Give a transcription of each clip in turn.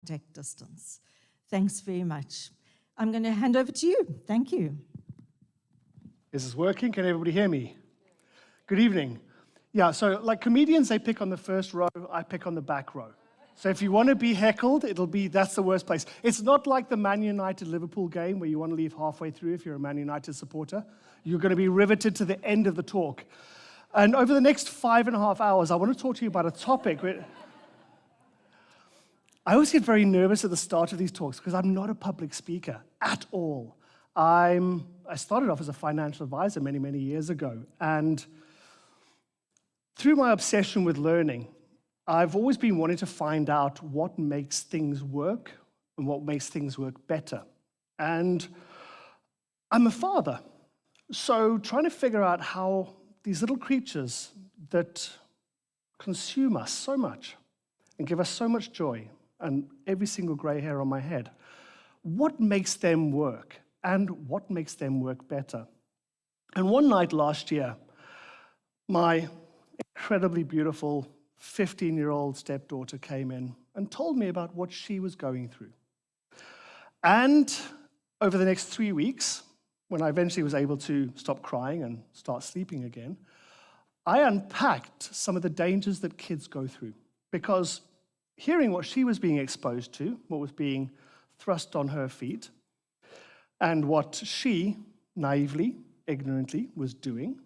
contact distance. Thanks very much. I'm going to hand over to you. Thank you. Is this working? Can everybody hear me? Good evening. Yeah, so like comedians, they pick on the first row, I pick on the back row. So if you want to be heckled, that's the worst place. It's not like the Man United-Liverpool game where you want to leave halfway through if you're a Man United supporter. You're going to be riveted to the end of the talk. And over the next 5.5 hours, I want to talk to you about a topic. I always get very nervous at the start of these talks because I'm not a public speaker at all. I started off as a financial advisor many, many years ago. And through my obsession with learning, I've always been wanting to find out what makes things work and what makes things work better. And I'm a father, so trying to figure out how these little creatures that consume us so much and give us so much joy and every single gray hair on my head, what makes them work and what makes them work better? And one night last year, my incredibly beautiful 15-year-old stepdaughter came in and told me about what she was going through. And over the next 3 weeks, when I eventually was able to stop crying and start sleeping again, I unpacked some of the dangers that kids go through. Because hearing what she was being exposed to, what was being thrust on her feet, and what she, naively, ignorantly, was doing,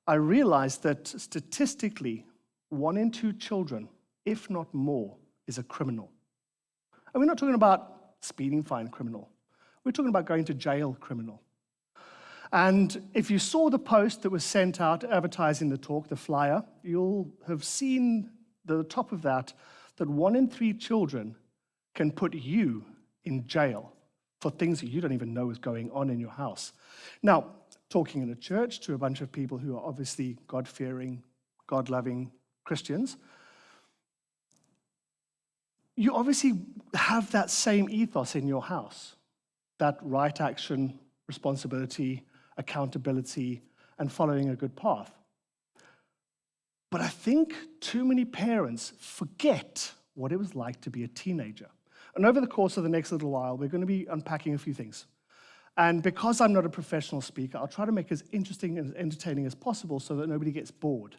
I realized that statistically, 1 in 2 children, if not more, is a criminal. And we're not talking about speeding fine criminal. We're talking about going to jail criminal. And if you saw the post that was sent out advertising the talk, the flyer, you'll have seen the top of that 1 in 3 children can put you in jail for things that you don't even know is going on in your house. Now, talking in a church to a bunch of people who are obviously God-fearing, God-loving Christians, you obviously have that same ethos in your house, that right action, responsibility, accountability, and following a good path. But I think too many parents forget what it was like to be a teenager. And over the course of the next little while, we're going to be unpacking a few things. And because I'm not a professional speaker, I'll try to make it as interesting and entertaining as possible so that nobody gets bored.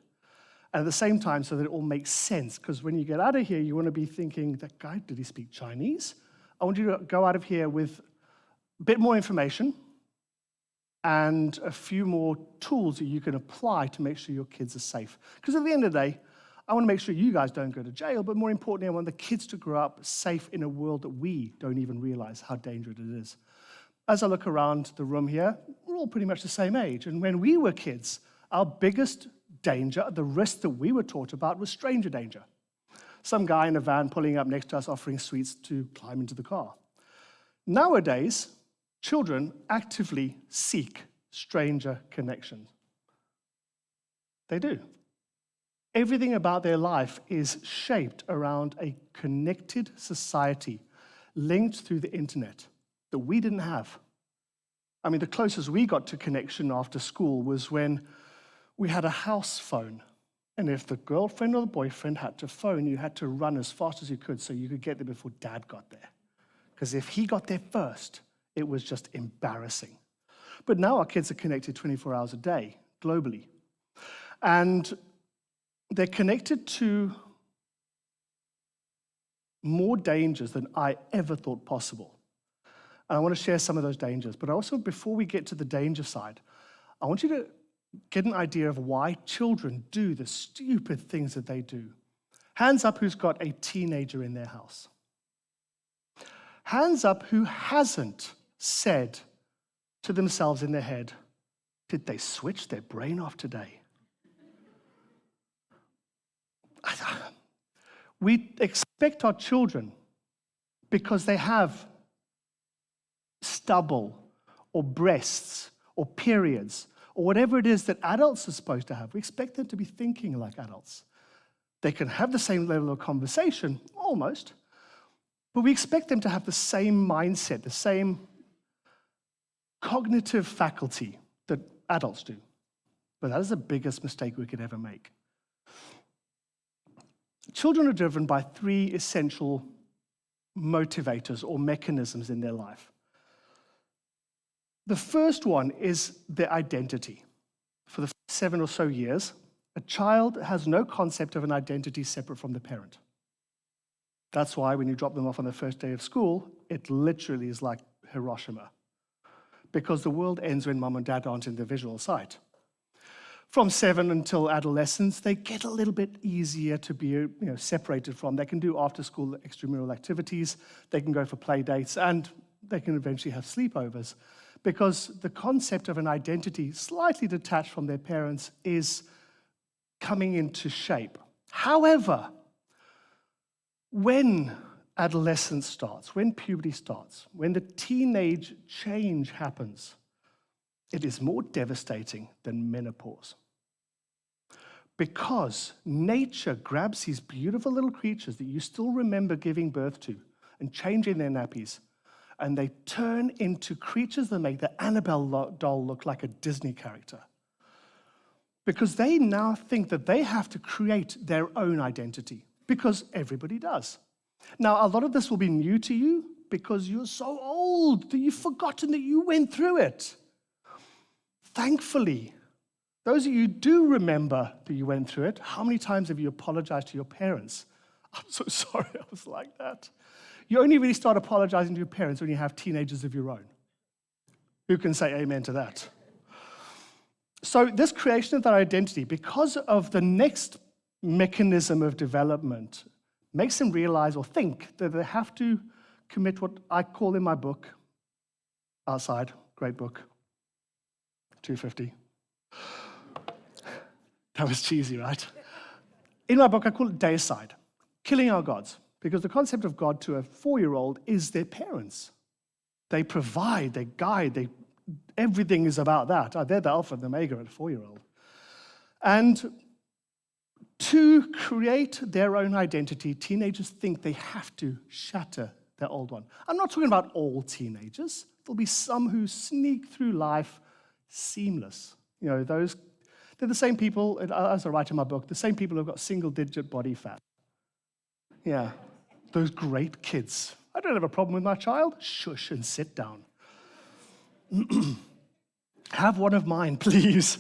And at the same time, so that it all makes sense. Because when you get out of here, you want to be thinking, that guy, did he speak Chinese? I want you to go out of here with a bit more information and a few more tools that you can apply to make sure your kids are safe. Because at the end of the day, I want to make sure you guys don't go to jail, but more importantly, I want the kids to grow up safe in a world that we don't even realize how dangerous it is. As I look around the room here, we're all pretty much the same age. And when we were kids, our biggest danger, the risk that we were taught about, was stranger danger. Some guy in a van pulling up next to us offering sweets to climb into the car. Nowadays, children actively seek stranger connections. They do. Everything about their life is shaped around a connected society linked through the internet that we didn't have. I mean, the closest we got to connection after school was when we had a house phone. And if the girlfriend or the boyfriend had to phone, you had to run as fast as you could so you could get there before dad got there. Because if he got there first, it was just embarrassing. But now our kids are connected 24 hours a day, globally. And they're connected to more dangers than I ever thought possible. And I want to share some of those dangers. But also, before we get to the danger side, I want you to get an idea of why children do the stupid things that they do. Hands up who's got a teenager in their house. Hands up who hasn't said to themselves in their head, did they switch their brain off today? We expect our children, because they have stubble or breasts or periods or whatever it is that adults are supposed to have, we expect them to be thinking like adults. They can have the same level of conversation, almost, but we expect them to have the same mindset, the same cognitive faculty that adults do. But that is the biggest mistake we could ever make. Children are driven by 3 essential motivators or mechanisms in their life. The first one is their identity. For the first 7 or so years, a child has no concept of an identity separate from the parent. That's why when you drop them off on the first day of school, it literally is like Hiroshima, because the world ends when mom and dad aren't in the visual sight. From 7 until adolescence, they get a little bit easier to be separated from. They can do after-school extramural activities, they can go for play dates, and they can eventually have sleepovers, because the concept of an identity slightly detached from their parents is coming into shape. However, when adolescence starts, when puberty starts, when the teenage change happens, it is more devastating than menopause. Because nature grabs these beautiful little creatures that you still remember giving birth to and changing their nappies, and they turn into creatures that make the Annabelle doll look like a Disney character. Because they now think that they have to create their own identity, because everybody does. Now, a lot of this will be new to you because you're so old that you've forgotten that you went through it. Thankfully, those of you who do remember that you went through it, how many times have you apologized to your parents? I'm so sorry I was like that. You only really start apologizing to your parents when you have teenagers of your own. Who can say amen to that? So this creation of that identity, because of the next mechanism of development, makes them realize or think that they have to commit what I call in my book, outside, great book, 250. That was cheesy, right? In my book, I call it deicide, killing our gods, because the concept of God to a 4-year-old is their parents. They provide, they guide, everything is about that. They're the alpha and the omega at a 4-year-old. And to create their own identity, teenagers think they have to shatter their old one. I'm not talking about all teenagers. There'll be some who sneak through life seamless. They're the same people, as I write in my book, the same people who've got single-digit body fat. Yeah, those great kids. I don't have a problem with my child. Shush and sit down. Have one of mine, please.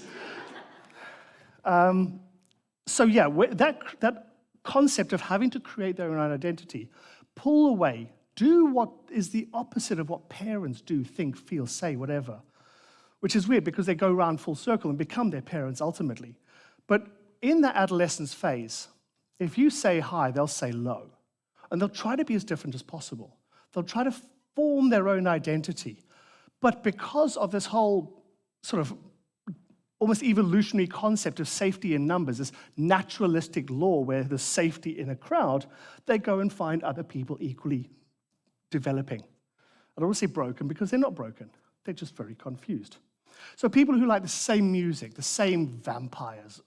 So yeah, that concept of having to create their own identity, pull away, do what is the opposite of what parents do, think, feel, say, whatever, which is weird because they go around full circle and become their parents ultimately. But in that adolescence phase, if you say hi, they'll say low, and they'll try to be as different as possible. They'll try to form their own identity. But because of this whole sort of almost evolutionary concept of safety in numbers, this naturalistic law where there's safety in a crowd, they go and find other people equally developing. I don't want to say broken because they're not broken. They're just very confused. So people who like the same music, the same vampires,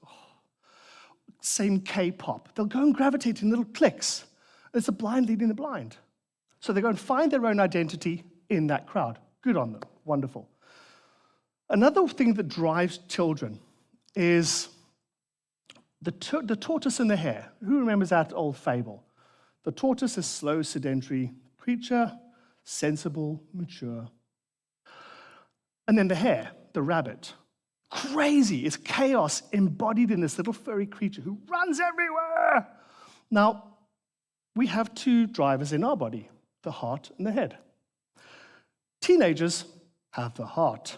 same K-pop, they'll go and gravitate in little cliques. It's a blind leading the blind. So they go and find their own identity in that crowd. Good on them. Wonderful. Another thing that drives children is the tortoise and the hare. Who remembers that old fable? The tortoise is slow, sedentary creature, sensible, mature. And then the hare, the rabbit. Crazy. It's chaos embodied in this little furry creature who runs everywhere. Now, we have 2 drivers in our body, the heart and the head. Teenagers have the heart,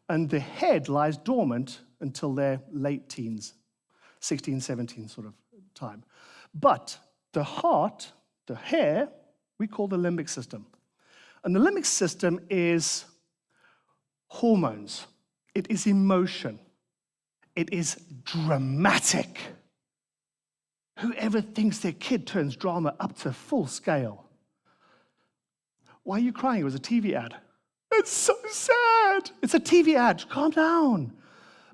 and the head lies dormant until their late teens, 16, 17 sort of time. But the heart, the hair, we call the limbic system. And the limbic system is hormones. It is emotion. It is dramatic. Whoever thinks their kid turns drama up to full scale? Why are you crying? It was a TV ad. It's so sad. It's a TV ad. Calm down.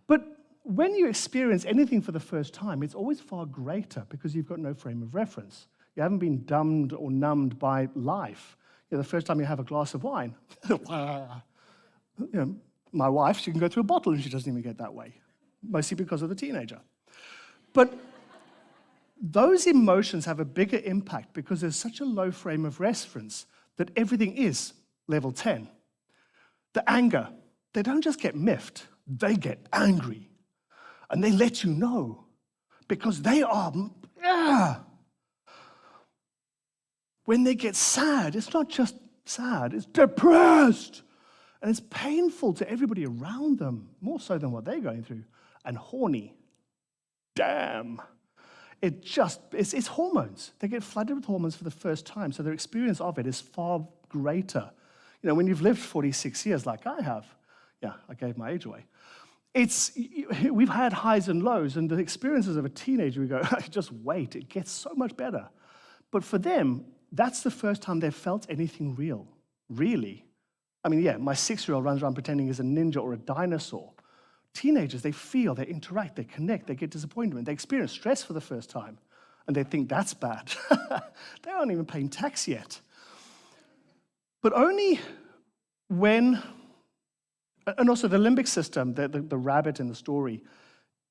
But when you experience anything for the first time, it's always far greater because you've got no frame of reference. You haven't been dumbed or numbed by life. The first time you have a glass of wine, my wife, she can go through a bottle and she doesn't even get that way, mostly because of the teenager. But those emotions have a bigger impact because there's such a low frame of reference that everything is level 10. The anger, they don't just get miffed, they get angry. And they let you know because they are, when they get sad, it's not just sad, it's depressed. And it's painful to everybody around them, more so than what they're going through. And horny. Damn. It's hormones. They get flooded with hormones for the first time, so their experience of it is far greater. You know, when you've lived 46 years like I have, yeah, I gave my age away. We've had highs and lows, and the experiences of a teenager, we go, just wait, it gets so much better. But for them, that's the first time they've felt anything real, really. I mean, yeah, my 6-year-old runs around pretending he's a ninja or a dinosaur. Teenagers, they feel, they interact, they connect, they get disappointment, they experience stress for the first time, and they think that's bad. They aren't even paying tax yet. But only when, and also the limbic system, the rabbit in the story,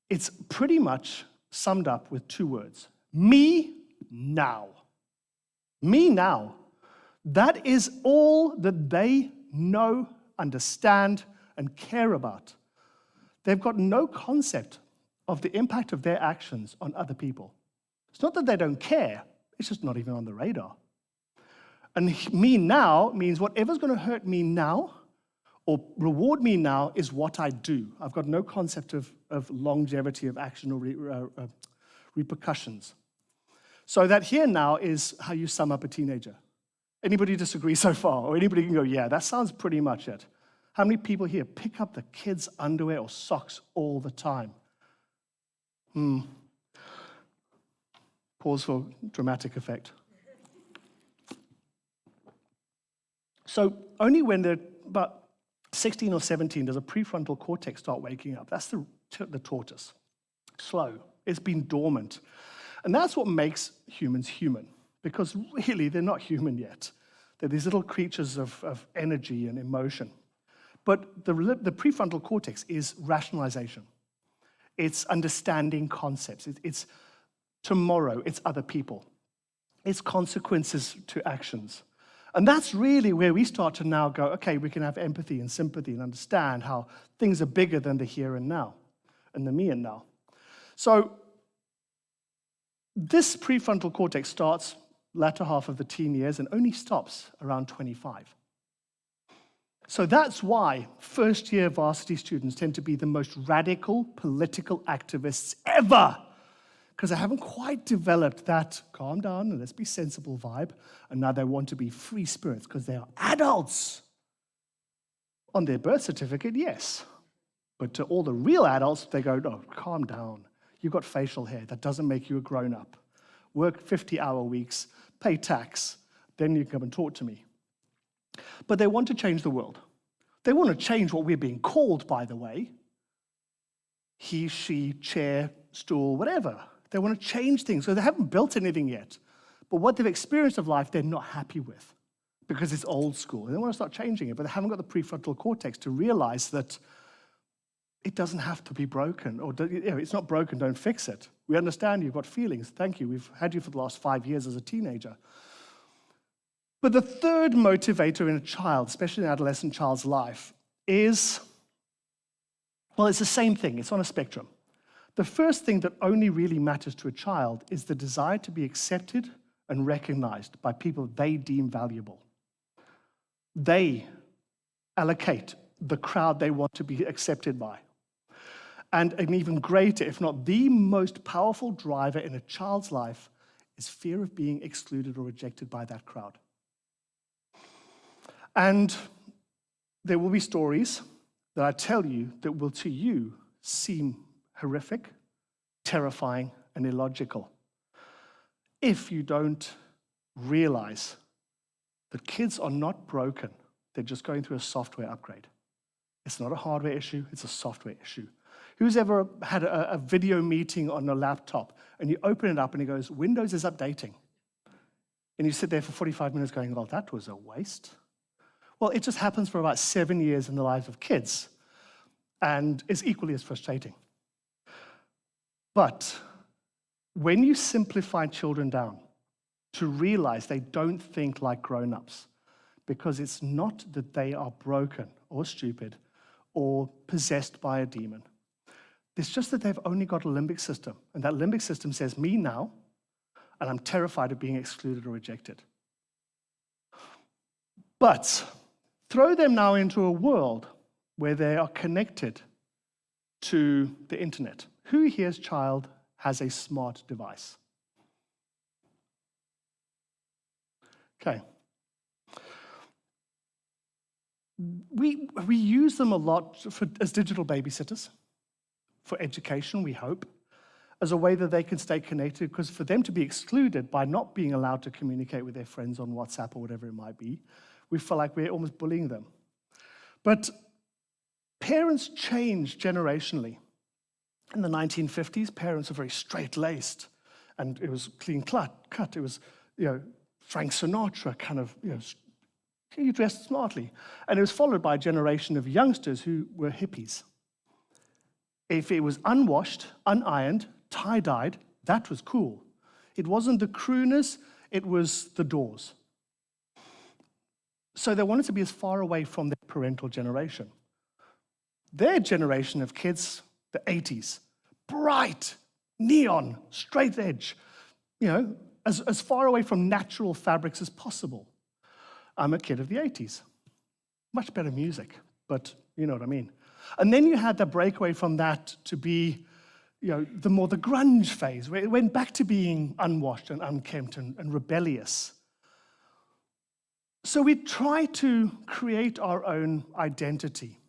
it's pretty much summed up with 2 words. Me now. Me now. That is all that they know, understand, and care about. They've got no concept of the impact of their actions on other people. It's not that they don't care, it's just not even on the radar. And me now means whatever's going to hurt me now or reward me now is what I do. I've got no concept of longevity of action or repercussions. So that here now is how you sum up a teenager. Anybody disagree so far? Or anybody can go, yeah, that sounds pretty much it. How many people here pick up the kids' underwear or socks all the time? Pause for dramatic effect. So only when they're about 16 or 17 does a prefrontal cortex start waking up. That's the tortoise. Slow. It's been dormant. And that's what makes humans human, because really they're not human yet. They're these little creatures of energy and emotion. But the prefrontal cortex is rationalization. It's understanding concepts. It's tomorrow. It's other people. It's consequences to actions. And that's really where we start to now go, okay, we can have empathy and sympathy and understand how things are bigger than the here and now, and the me and now. So this prefrontal cortex starts latter half of the teen years and only stops around 25. So that's why first-year varsity students tend to be the most radical political activists ever, because they haven't quite developed that calm down and let's be sensible vibe, and now they want to be free spirits because they are adults. On their birth certificate, yes. But to all the real adults, they go, no, calm down. You've got facial hair. That doesn't make you a grown-up. Work 50-hour weeks, pay tax, then you come and talk to me. But they want to change the world. They want to change what we're being called, by the way. He, she, chair, stool, whatever. They want to change things. So they haven't built anything yet. But what they've experienced of life, they're not happy with because it's old school. And they want to start changing it, but they haven't got the prefrontal cortex to realize that it doesn't have to be broken. Or it's not broken, don't fix it. We understand you've got feelings. Thank you. We've had you for the last 5 years as a teenager. But the third motivator in a child, especially an adolescent child's life, is, well, it's the same thing. It's on a spectrum. The first thing that only really matters to a child is the desire to be accepted and recognized by people they deem valuable. They allocate the crowd they want to be accepted by. And an even greater, if not the most powerful driver in a child's life is fear of being excluded or rejected by that crowd. And there will be stories that I tell you that will to you seem horrific, terrifying, and illogical if you don't realize that kids are not broken. They're just going through a software upgrade. It's not a hardware issue, it's a software issue. Who's ever had a video meeting on a laptop and you open it up and it goes, Windows is updating. And you sit there for 45 minutes going, well, that was a waste. Well, it just happens for about 7 years in the lives of kids and is equally as frustrating. But when you simplify children down to realize they don't think like grown-ups, because it's not that they are broken or stupid or possessed by a demon. It's just that they've only got a limbic system, and that limbic system says, me now, and I'm terrified of being excluded or rejected. But throw them now into a world where they are connected to the internet. Who here's child has a smart device? Okay. We use them a lot as digital babysitters, for education, we hope, as a way that they can stay connected, because for them to be excluded by not being allowed to communicate with their friends on WhatsApp or whatever it might be, we feel like we're almost bullying them. But parents change generationally. In the 1950s, parents were very straight-laced, and it was clean cut. It was, Frank Sinatra kind of, he dressed smartly. And it was followed by a generation of youngsters who were hippies. If it was unwashed, unironed, tie-dyed, that was cool. It wasn't the crooners, it was the Doors. So they wanted to be as far away from their parental generation. Their generation of kids, the 80s, bright, neon, straight edge, as far away from natural fabrics as possible. I'm a kid of the 80s. Much better music, but you know what I mean. And then you had the breakaway from that to be, the grunge phase, where it went back to being unwashed and unkempt and rebellious. So we try to create our own identity.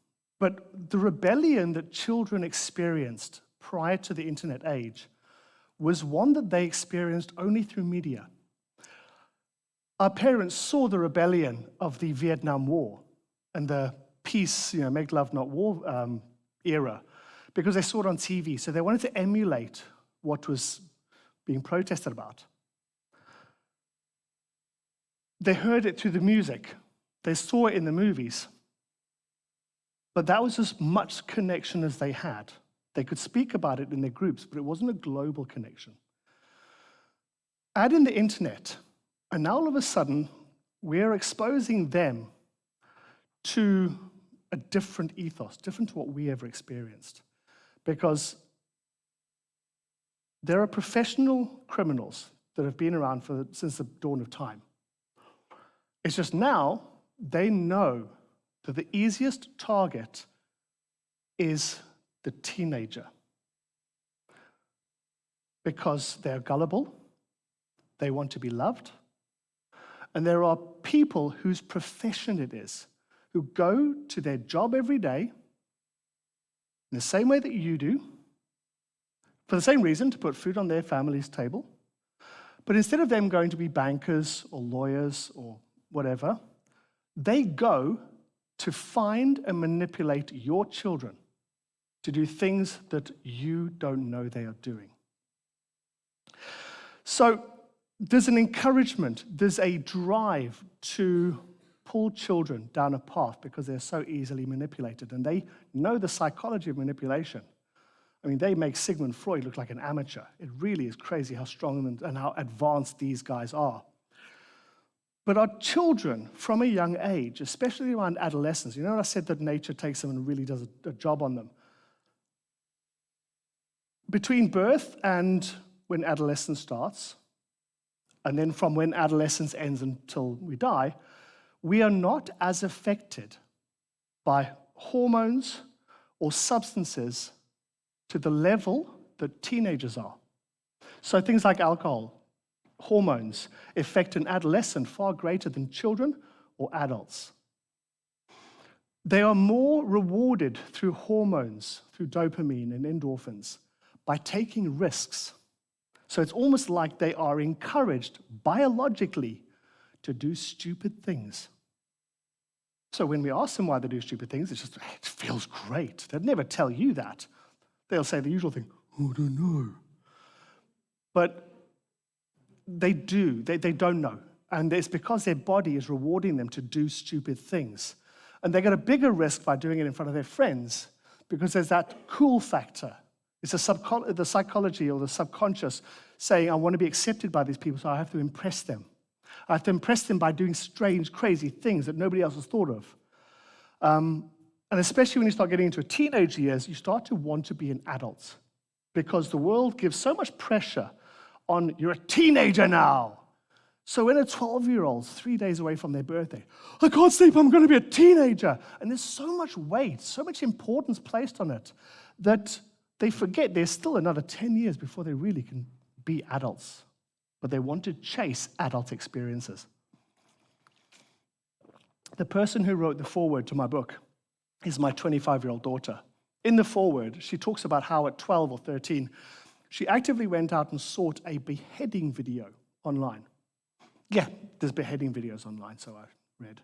But the rebellion that children experienced prior to the internet age was one that they experienced only through media. Our parents saw the rebellion of the Vietnam War and the peace, make love, not war era, because they saw it on TV. So they wanted to emulate what was being protested about. They heard it through the music. They saw it in the movies. But that was as much connection as they had. They could speak about it in their groups, but it wasn't a global connection. Add in the internet, and now all of a sudden, we're exposing them to a different ethos, different to what we ever experienced. Because there are professional criminals that have been around since the dawn of time. It's just now they know that the easiest target is the teenager. Because they're gullible, they want to be loved, and there are people whose profession it is, who go to their job every day in the same way that you do, for the same reason, to put food on their family's table. But instead of them going to be bankers or lawyers or whatever, they go to find and manipulate your children to do things that you don't know they are doing. So there's an encouragement, there's a drive to pull children down a path because they're so easily manipulated, and they know the psychology of manipulation. I mean, they make Sigmund Freud look like an amateur. It really is crazy how strong and how advanced these guys are. But our children, from a young age, especially around adolescence, I said that nature takes them and really does a job on them. Between birth and when adolescence starts, and then from when adolescence ends until we die, we are not as affected by hormones or substances to the level that teenagers are. So things like alcohol, hormones affect an adolescent far greater than children or adults. They are more rewarded through hormones, through dopamine and endorphins, by taking risks. So it's almost like they are encouraged biologically to do stupid things. So when we ask them why they do stupid things, it feels great. They'd never tell you that. They'll say the usual thing, oh, I don't know. But they do. They don't know. And it's because their body is rewarding them to do stupid things. And they get a bigger risk by doing it in front of their friends because there's that cool factor. It's the psychology or the subconscious saying, I want to be accepted by these people, so I have to impress them. I have to impress them by doing strange, crazy things that nobody else has thought of. And especially when you start getting into teenage years, you start to want to be an adult because the world gives so much pressure on, you're a teenager now. So when a 12-year-old's 3 days away from their birthday, I can't sleep, I'm going to be a teenager. And there's so much weight, so much importance placed on it that they forget there's still another 10 years before they really can be adults. But they want to chase adult experiences. The person who wrote the foreword to my book is my 25-year-old daughter. In the foreword, she talks about how at 12 or 13, she actively went out and sought a beheading video online. Yeah, there's beheading videos online, so I read.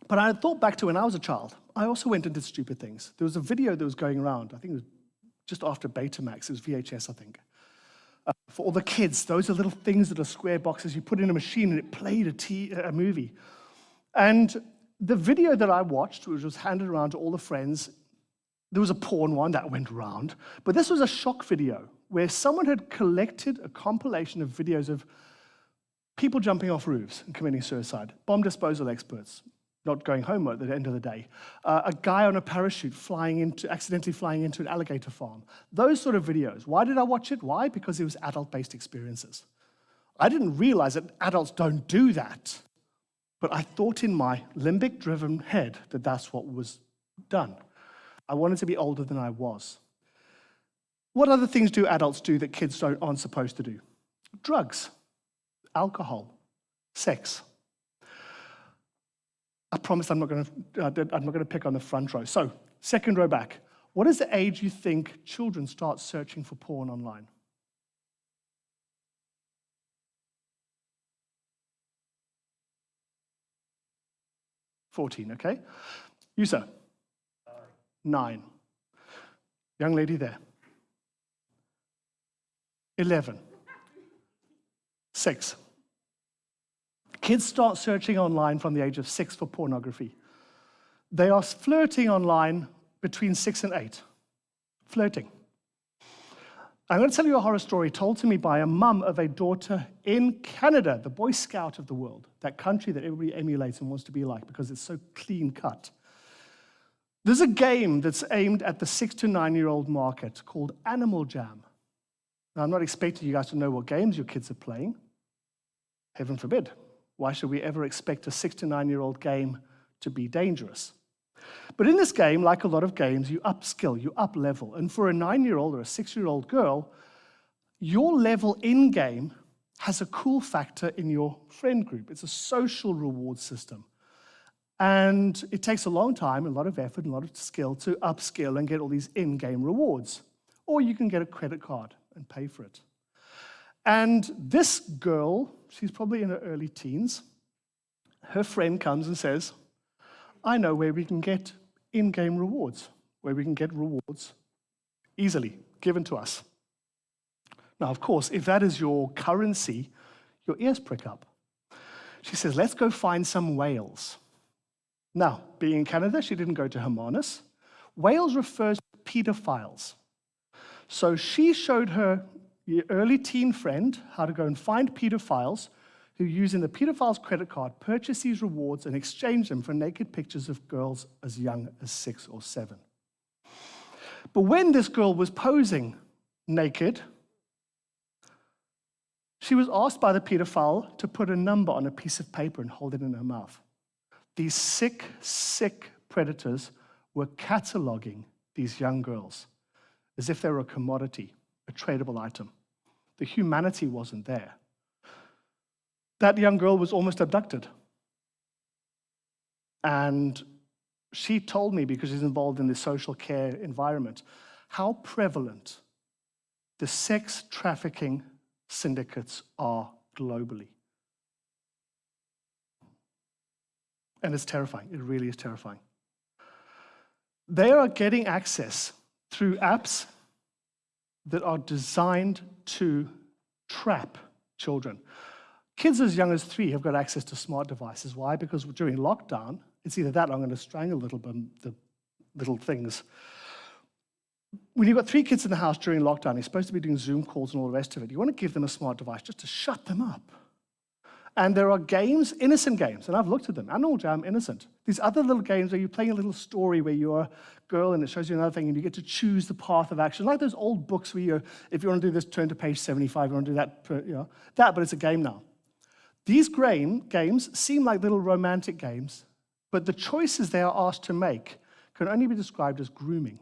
But I thought back to when I was a child. I also went and did stupid things. There was a video that was going around. I think it was just after Betamax. It was VHS, I think. For all the kids, those are little things that are square boxes. You put in a machine and it played a movie. And the video that I watched, which was handed around to all the friends, there was a porn one that went around. But this was a shock video where someone had collected a compilation of videos of people jumping off roofs and committing suicide, bomb disposal experts not going home at the end of the day, a guy on a parachute accidentally flying into an alligator farm. Those sort of videos. Why did I watch it? Why? Because it was adult-based experiences. I didn't realize that adults don't do that. But I thought in my limbic-driven head that that's what was done. I wanted to be older than I was. What other things do adults do that kids aren't supposed to do? Drugs, alcohol, sex. I promise I'm not going to pick on the front row. So, second row back. What is the age you think children start searching for porn online? 14, okay? You, sir? 9. Young lady there. 11. 6. Kids start searching online from the age of 6 for pornography. They are flirting online between 6 and 8. Flirting. I'm going to tell you a horror story told to me by a mum of a daughter in Canada, the Boy Scout of the world, that country that everybody emulates and wants to be like because it's so clean cut. There's a game that's aimed at the 6 to 9-year-old market called Animal Jam. Now, I'm not expecting you guys to know what games your kids are playing. Heaven forbid. Why should we ever expect a 6 to 9-year-old game to be dangerous? But in this game, like a lot of games, you upskill, you up-level. And for a 9-year-old or a 6-year-old girl, your level in-game has a cool factor in your friend group. It's a social reward system. And it takes a long time, a lot of effort, and a lot of skill to upskill and get all these in-game rewards. Or you can get a credit card and pay for it. And this girl, she's probably in her early teens, her friend comes and says, I know where we can get in-game rewards, where we can get rewards easily given to us. Now, of course, if that is your currency, your ears prick up. She says, let's go find some whales. Now, being in Canada, she didn't go to Hermanus. Whales refers to pedophiles. So she showed her early teen friend how to go and find pedophiles who, using the pedophile's credit card, purchase these rewards and exchange them for naked pictures of girls as young as 6 or 7. But when this girl was posing naked, she was asked by the pedophile to put a number on a piece of paper and hold it in her mouth. These sick, sick predators were cataloging these young girls as if they were a commodity, a tradable item. The humanity wasn't there. That young girl was almost abducted. And she told me, because she's involved in the social care environment, how prevalent the sex trafficking syndicates are globally. And it's terrifying. It really is terrifying. They are getting access through apps that are designed to trap children. Kids as young as 3 have got access to smart devices. Why? Because during lockdown, it's either that or I'm going to strangle the little things. when you've got 3 kids in the house during lockdown, you're supposed to be doing Zoom calls and all the rest of it. You want to give them a smart device just to shut them up. And there are games, innocent games, and I've looked at them. Animal Jam, innocent. These other little games where you're playing a little story where you're a girl and it shows you another thing and you get to choose the path of action. Like those old books where if you want to do this, turn to page 75, you want to do that, but it's a game now. These games seem like little romantic games, but the choices they are asked to make can only be described as grooming.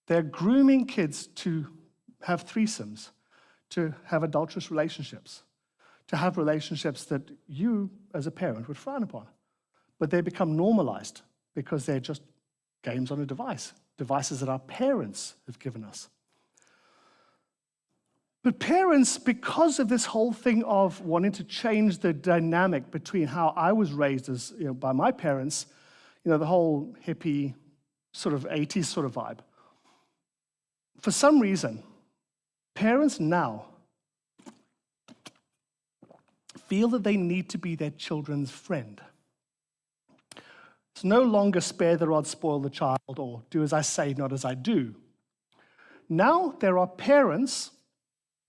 They're grooming kids to have threesomes, to have adulterous relationships, to have relationships that you, as a parent, would frown upon. But they become normalized because they're just games on a device, devices that our parents have given us. But parents, because of this whole thing of wanting to change the dynamic between how I was raised as, by my parents, the whole hippie sort of 80s sort of vibe, for some reason, parents now feel that they need to be their children's friend. It's no longer spare the rod, spoil the child, or do as I say, not as I do. Now there are parents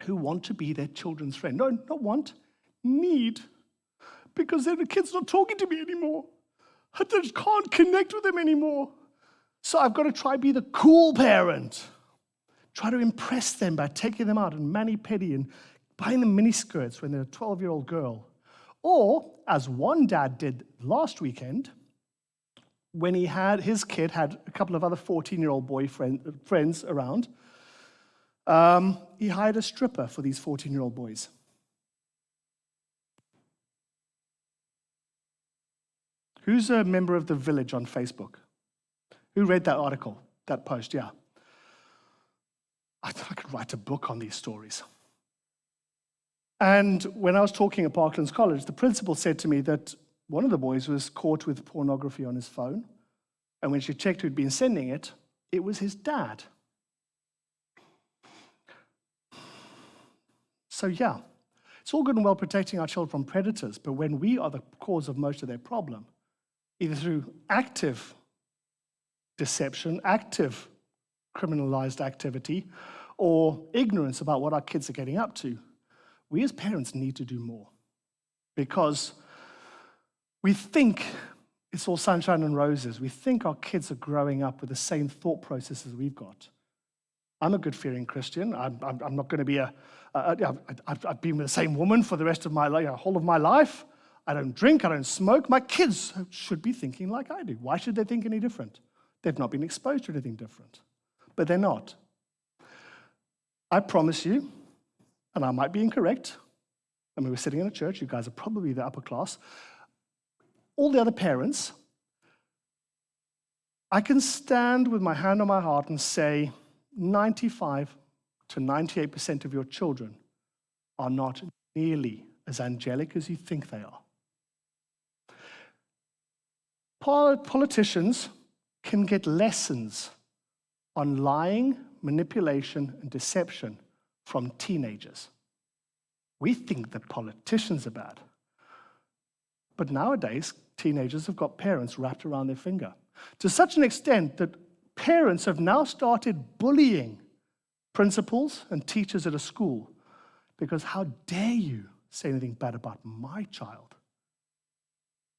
who want to be their children's friend. No, not want, need. Because then the kid's not talking to me anymore. I just can't connect with them anymore. So I've got to try be the cool parent. Try to impress them by taking them out and mani-pedi and buying them miniskirts when they're a 12-year-old girl. Or, as one dad did last weekend, when his kid had a couple of other 14-year-old friends around, he hired a stripper for these 14-year-old boys. Who's a member of The Village on Facebook? Who read that article, that post? Yeah. I could write a book on these stories. And when I was talking at Parklands College, the principal said to me that one of the boys was caught with pornography on his phone. And when she checked who'd been sending it, it was his dad. So yeah, it's all good and well protecting our children from predators, but when we are the cause of most of their problem, either through active deception, active criminalized activity, or ignorance about what our kids are getting up to, we as parents need to do more. Because we think it's all sunshine and roses. We think our kids are growing up with the same thought processes we've got. I'm a good-fearing Christian. I'm not going to be I've been with the same woman for the rest of my life, whole of my life. I don't drink, I don't smoke. My kids should be thinking like I do. Why should they think any different? They've not been exposed to anything different. But they're not. I promise you, and I might be incorrect, I mean, we're sitting in a church, you guys are probably the upper class, all the other parents, I can stand with my hand on my heart and say 95 to 98% of your children are not nearly as angelic as you think they are. Politicians can get lessons on lying, manipulation, and deception from teenagers. We think that politicians are bad. But nowadays, teenagers have got parents wrapped around their finger, to such an extent that parents have now started bullying principals and teachers at a school because how dare you say anything bad about my child?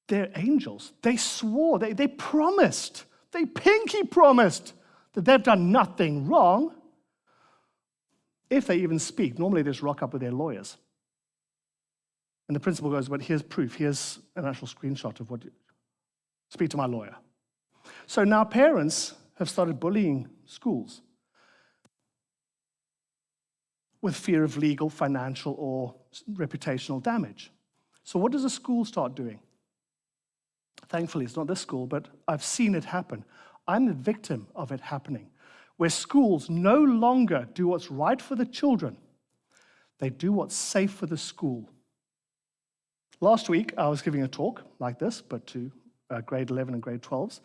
They're angels. They swore, they promised, they pinky promised that they've done nothing wrong. If they even speak, normally they just rock up with their lawyers. And the principal goes, but here's proof, here's an actual screenshot of what, speak to my lawyer. So now parents have started bullying schools with fear of legal, financial, or reputational damage. So what does a school start doing? Thankfully, it's not this school, but I've seen it happen. I'm the victim of it happening, where schools no longer do what's right for the children. They do what's safe for the school. Last week, I was giving a talk like this, but to grade 11 and grade 12s.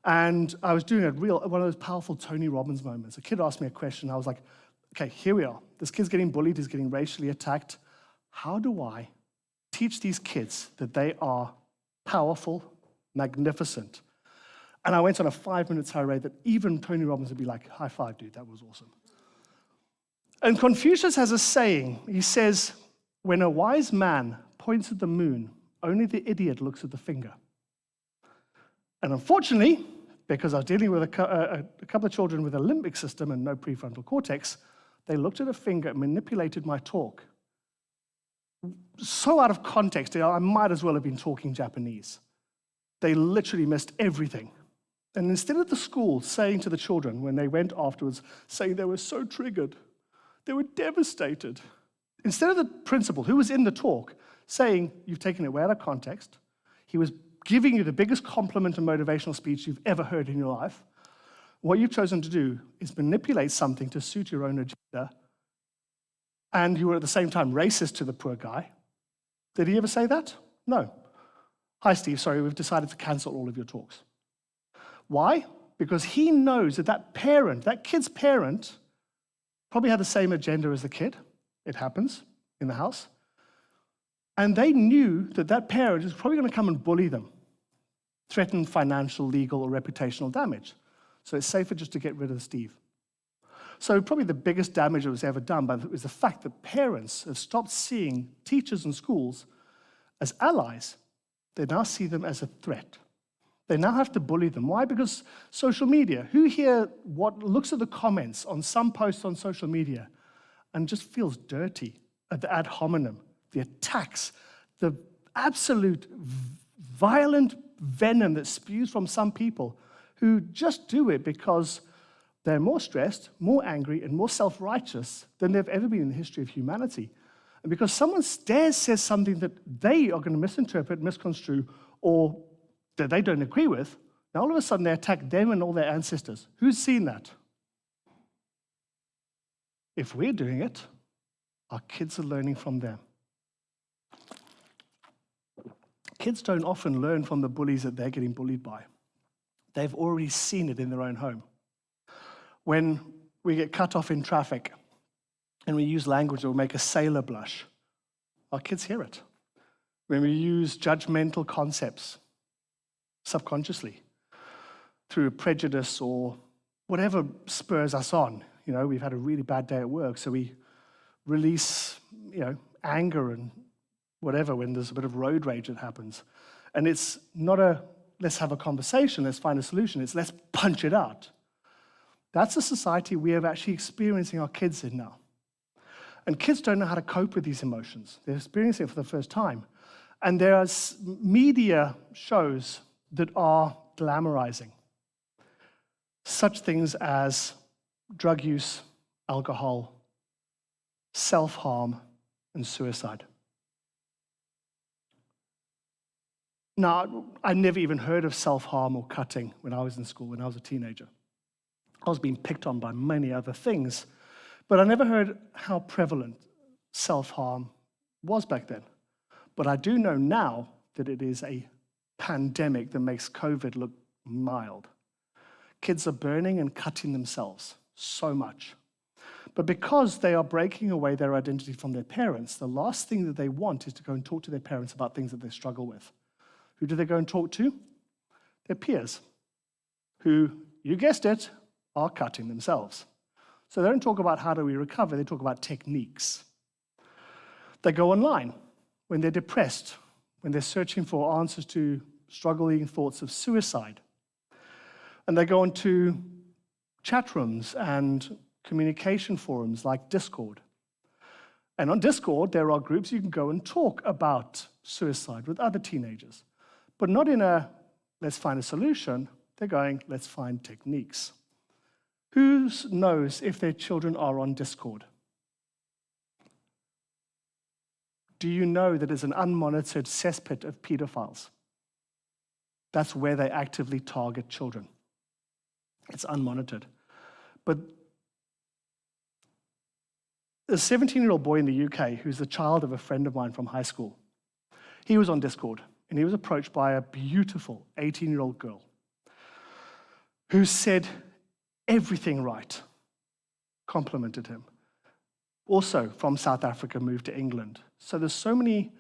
And I was doing one of those powerful Tony Robbins moments. A kid asked me a question. I was like, okay, here we are. This kid's getting bullied. He's getting racially attacked. How do I teach these kids that they are powerful, magnificent? And I went on a 5-minute tirade that even Tony Robbins would be like, high five, dude, that was awesome. And Confucius has a saying. He says, when a wise man points at the moon, only the idiot looks at the finger. And unfortunately, because I was dealing with a couple of children with a limbic system and no prefrontal cortex, they looked at a finger and manipulated my talk. So out of context, I might as well have been talking Japanese. They literally missed everything. And instead of the school saying to the children when they went afterwards, saying they were so triggered, they were devastated. Instead of the principal, who was in the talk, saying, you've taken it way out of context, he was giving you the biggest compliment and motivational speech you've ever heard in your life, what you've chosen to do is manipulate something to suit your own agenda, and you were at the same time racist to the poor guy. Did he ever say that? No. Hi, Steve, sorry, we've decided to cancel all of your talks. Why? Because he knows that that parent, that kid's parent, probably had the same agenda as the kid. It happens in the house. And they knew that that parent is probably going to come and bully them, threaten financial, legal, or reputational damage. So it's safer just to get rid of Steve. So probably the biggest damage that was ever done was the fact that parents have stopped seeing teachers and schools as allies. They now see them as a threat. They now have to bully them. Why? Because social media. Who here looks at the comments on some posts on social media and just feels dirty at the ad hominem, the attacks, the absolute violent venom that spews from some people who just do it because they're more stressed, more angry, and more self-righteous than they've ever been in the history of humanity. And because someone says something that they are going to misinterpret, misconstrue, or that they don't agree with, now all of a sudden they attack them and all their ancestors. Who's seen that? If we're doing it, our kids are learning from them. Kids don't often learn from the bullies that they're getting bullied by. They've already seen it in their own home. When we get cut off in traffic and we use language that will make a sailor blush, our kids hear it. When we use judgmental concepts subconsciously through prejudice or whatever spurs us on. You know, we've had a really bad day at work, so we release, anger and whatever when there's a bit of road rage that happens. And it's not let's have a conversation, let's find a solution. It's let's punch it out. That's a society we are actually experiencing our kids in now. And kids don't know how to cope with these emotions. They're experiencing it for the first time. And there are media shows that are glamorizing such things as drug use, alcohol, self-harm, and suicide. Now, I never even heard of self-harm or cutting when I was in school, when I was a teenager. I was being picked on by many other things, but I never heard how prevalent self-harm was back then. But I do know now that it is a pandemic that makes COVID look mild. Kids are burning and cutting themselves so much. But because they are breaking away their identity from their parents, the last thing that they want is to go and talk to their parents about things that they struggle with. Who do they go and talk to? Their peers, who, you guessed it, are cutting themselves. So they don't talk about how do we recover, they talk about techniques. They go online when they're depressed, when they're searching for answers to struggling thoughts of suicide. And they go into chat rooms and communication forums like Discord. And on Discord, there are groups you can go and talk about suicide with other teenagers. But not in a, let's find a solution. They're going, let's find techniques. Who knows if their children are on Discord? Do you know that it's an unmonitored cesspit of pedophiles? That's where they actively target children. It's unmonitored. But a 17-year-old boy in the UK who's the child of a friend of mine from high school, he was on Discord, and he was approached by a beautiful 18-year-old girl who said everything right, complimented him. Also from South Africa, moved to England. So there's so many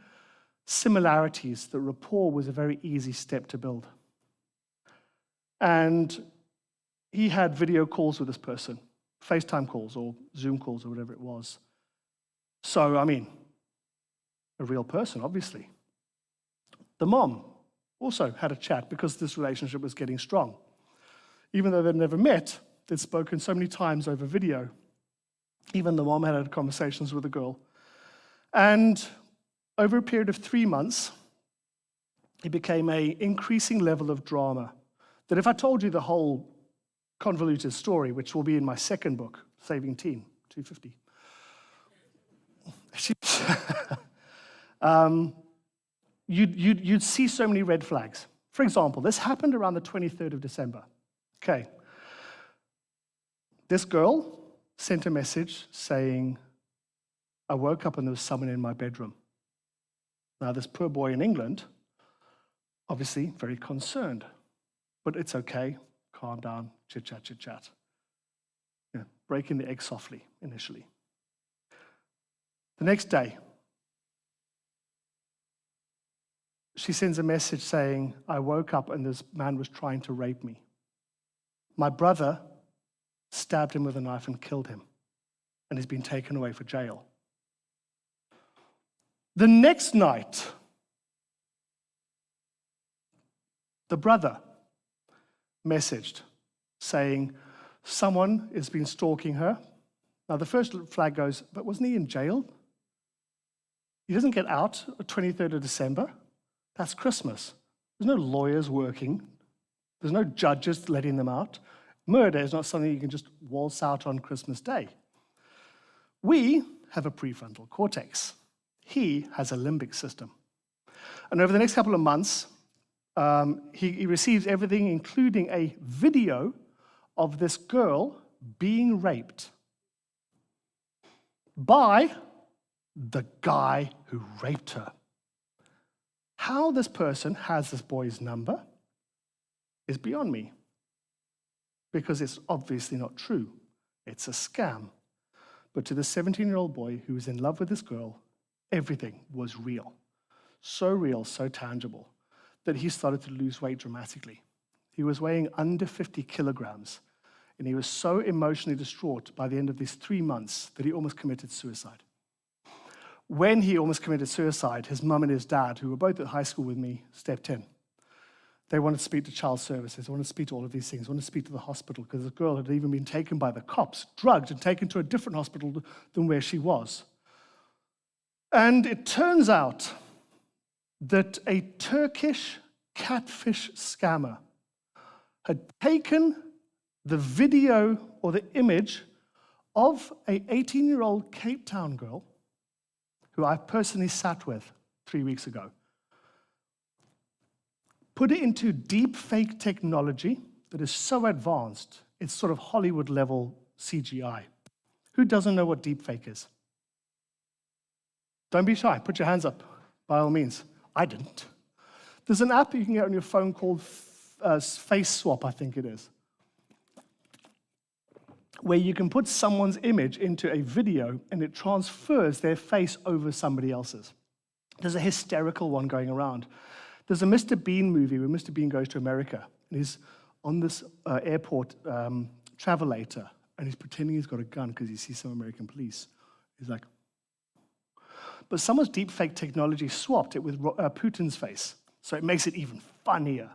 similarities that rapport was a very easy step to build. And he had video calls with this person, FaceTime calls or Zoom calls or whatever it was. So, I mean, a real person, obviously. The mom also had a chat because this relationship was getting strong. Even though they'd never met, they'd spoken so many times over video. Even the mom had conversations with the girl. And over a period of 3 months, it became an increasing level of drama that if I told you the whole convoluted story, which will be in my second book, Saving Teen, 250, you'd see so many red flags. For example, this happened around the 23rd of December. Okay. This girl sent a message saying, I woke up and there was someone in my bedroom. Now, this poor boy in England, obviously very concerned, but it's okay, calm down, chit-chat, chit-chat. Yeah, breaking the egg softly, initially. The next day, she sends a message saying, I woke up and this man was trying to rape me. My brother stabbed him with a knife and killed him, and he's been taken away for jail. The next night, the brother messaged saying, someone has been stalking her. Now, the first flag goes, but wasn't he in jail? He doesn't get out on the 23rd of December. That's Christmas. There's no lawyers working. There's no judges letting them out. Murder is not something you can just waltz out on Christmas Day. We have a prefrontal cortex. He has a limbic system. And over the next couple of months, he receives everything, including a video of this girl being raped by the guy who raped her. How this person has this boy's number is beyond me, because it's obviously not true. It's a scam. But to the 17-year-old boy who was in love with this girl, everything was real. So real, so tangible, that he started to lose weight dramatically. He was weighing under 50 kilograms, and he was so emotionally distraught by the end of these 3 months that he almost committed suicide. When he almost committed suicide, his mum and his dad, who were both at high school with me, stepped in. They wanted to speak to child services, they wanted to speak to all of these things, they wanted to speak to the hospital, because the girl had even been taken by the cops, drugged, and taken to a different hospital than where she was. And it turns out that a Turkish catfish scammer had taken the video or the image of an 18-year-old Cape Town girl who I personally sat with 3 weeks ago, put it into deep fake technology that is so advanced, it's sort of Hollywood-level CGI. Who doesn't know what deep fake is? Don't be shy. Put your hands up, by all means. I didn't. There's an app you can get on your phone called Face Swap, I think it is, where you can put someone's image into a video and it transfers their face over somebody else's. There's a hysterical one going around. There's a Mr. Bean movie where Mr. Bean goes to America, and he's on this airport travelator, and he's pretending he's got a gun because he sees some American police. He's like, but someone's deepfake technology swapped it with Putin's face, so it makes it even funnier.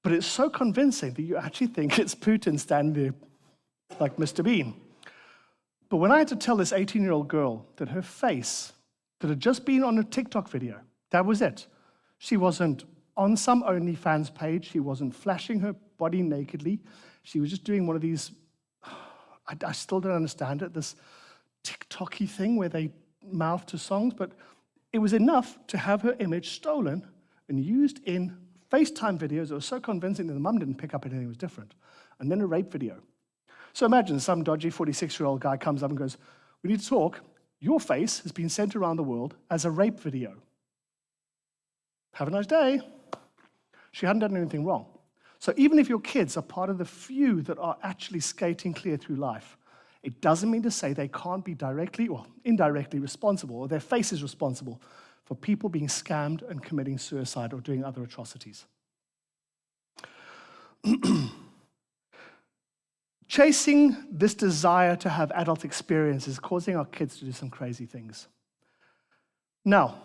But it's so convincing that you actually think it's Putin standing there like Mr. Bean. But when I had to tell this 18-year-old girl that her face, that had just been on a TikTok video, that was it. She wasn't on some OnlyFans page. She wasn't flashing her body nakedly. She was just doing one of these, I still don't understand it, this TikTok-y thing where they mouth to songs, but it was enough to have her image stolen and used in FaceTime videos that were so convincing that the mum didn't pick up anything was different. And then a rape video. So imagine some dodgy 46-year-old guy comes up and goes, we need to talk. Your face has been sent around the world as a rape video. Have a nice day. She hadn't done anything wrong. So even if your kids are part of the few that are actually skating clear through life, it doesn't mean to say they can't be directly or indirectly responsible, or their face is responsible for people being scammed and committing suicide or doing other atrocities. Chasing this desire to have adult experience is causing our kids to do some crazy things. Now,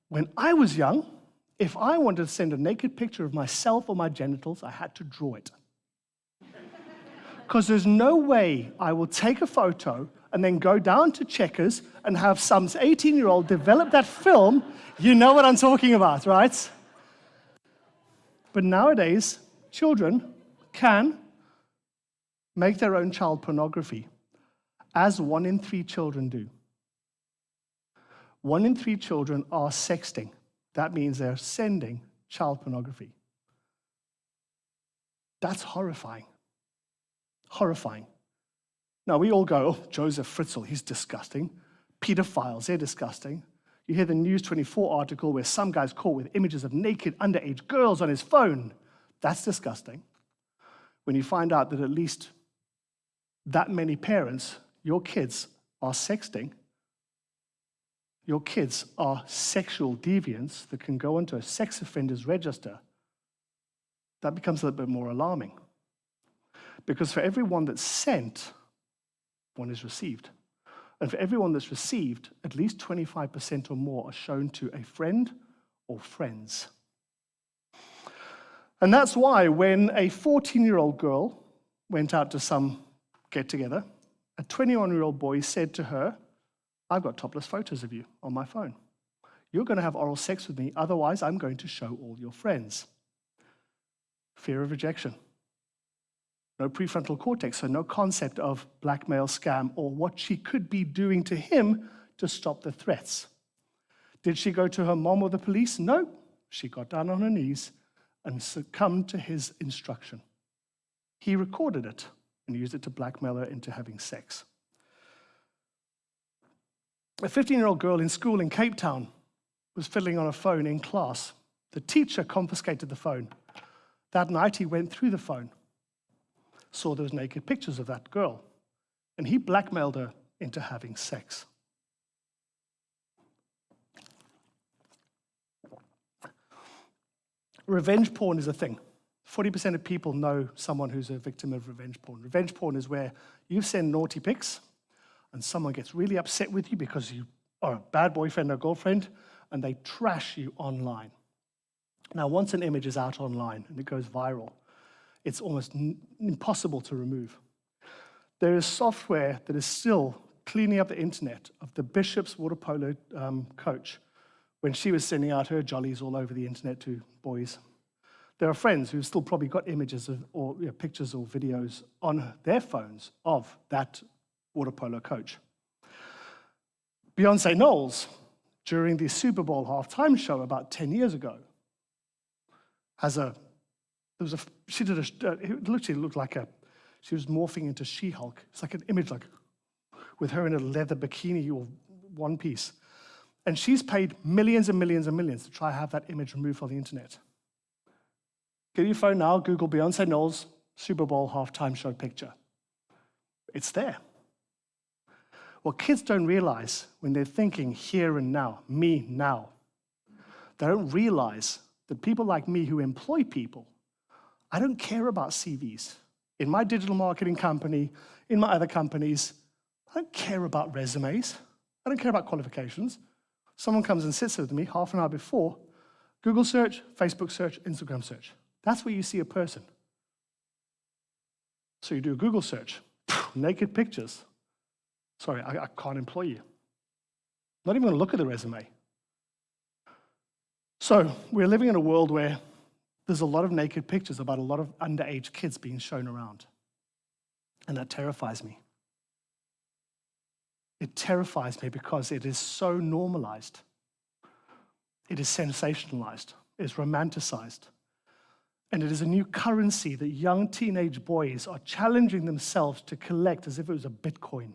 when I was young, if I wanted to send a naked picture of myself or my genitals, I had to draw it. Because there's no way I will take a photo and then go down to Checkers and have some 18-year-old develop that film. You know what I'm talking about, right? But nowadays, children can make their own child pornography, as 1 in 3 children do. 1 in 3 children are sexting. That means they're sending child pornography. That's horrifying. Horrifying. Now, we all go, oh, Joseph Fritzl, he's disgusting. Pedophiles, they're disgusting. You hear the News 24 article where some guy's caught with images of naked underage girls on his phone. That's disgusting. When you find out that at least that many parents, your kids are sexting, your kids are sexual deviants that can go into a sex offenders register, that becomes a little bit more alarming. Because for every one that's sent, one is received. And for everyone that's received, at least 25% or more are shown to a friend or friends. And that's why when a 14-year-old girl went out to some get-together, a 21-year-old boy said to her, I've got topless photos of you on my phone. You're going to have oral sex with me, otherwise I'm going to show all your friends. Fear of rejection. No prefrontal cortex, so no concept of blackmail, scam, or what she could be doing to him to stop the threats. Did she go to her mom or the police? No. She got down on her knees and succumbed to his instruction. He recorded it and used it to blackmail her into having sex. A 15-year-old girl in school in Cape Town was fiddling on a phone in class. The teacher confiscated the phone. That night, he went through the phone, saw those naked pictures of that girl, and he blackmailed her into having sex. Revenge porn is a thing. 40% of people know someone who's a victim of revenge porn. Revenge porn is where you send naughty pics, and someone gets really upset with you because you are a bad boyfriend or girlfriend, and they trash you online. Now, once an image is out online and it goes viral, it's almost impossible to remove. There is software that is still cleaning up the internet of the Bishop's water polo coach when she was sending out her jollies all over the internet to boys. There are friends who've still probably got images or pictures or videos on their phones of that water polo coach. Beyonce Knowles, during the Super Bowl halftime show about 10 years ago, it literally looked like she was morphing into She-Hulk. It's like an image with her in a leather bikini or one piece. And she's paid millions and millions and millions to try to have that image removed from the internet. Get your phone now, Google Beyonce Knowles Super Bowl halftime show picture. It's there. What kids don't realize when they're thinking here and now, me now, they don't realize that people like me who employ people, I don't care about CVs. In my digital marketing company, in my other companies, I don't care about resumes. I don't care about qualifications. Someone comes and sits with me half an hour before, Google search, Facebook search, Instagram search. That's where you see a person. So you do a Google search, naked pictures. Sorry, I can't employ you. Not even going to look at the resume. So we're living in a world where there's a lot of naked pictures about a lot of underage kids being shown around. And that terrifies me. It terrifies me because it is so normalized. It is sensationalized. It is romanticized. And it is a new currency that young teenage boys are challenging themselves to collect as if it was a Bitcoin.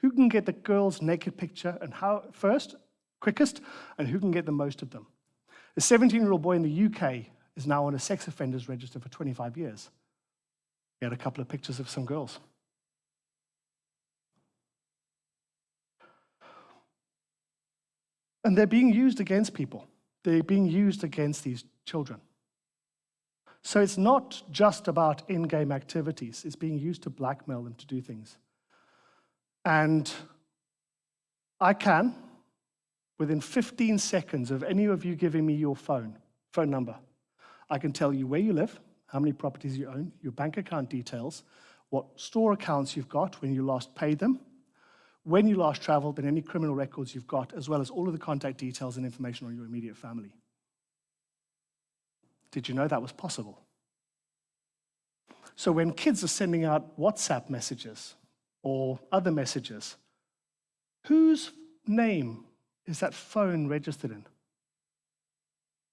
Who can get the girl's naked picture and how first, quickest, and who can get the most of them? A 17-year-old boy in the UK is now on a sex offenders register for 25 years. He had a couple of pictures of some girls. And they're being used against people. They're being used against these children. So it's not just about in-game activities. It's being used to blackmail them to do things. And I can, within 15 seconds of any of you giving me your phone number, I can tell you where you live, how many properties you own, your bank account details, what store accounts you've got when you last paid them, when you last traveled, and any criminal records you've got, as well as all of the contact details and information on your immediate family. Did you know that was possible? So when kids are sending out WhatsApp messages or other messages, whose name is that phone registered in?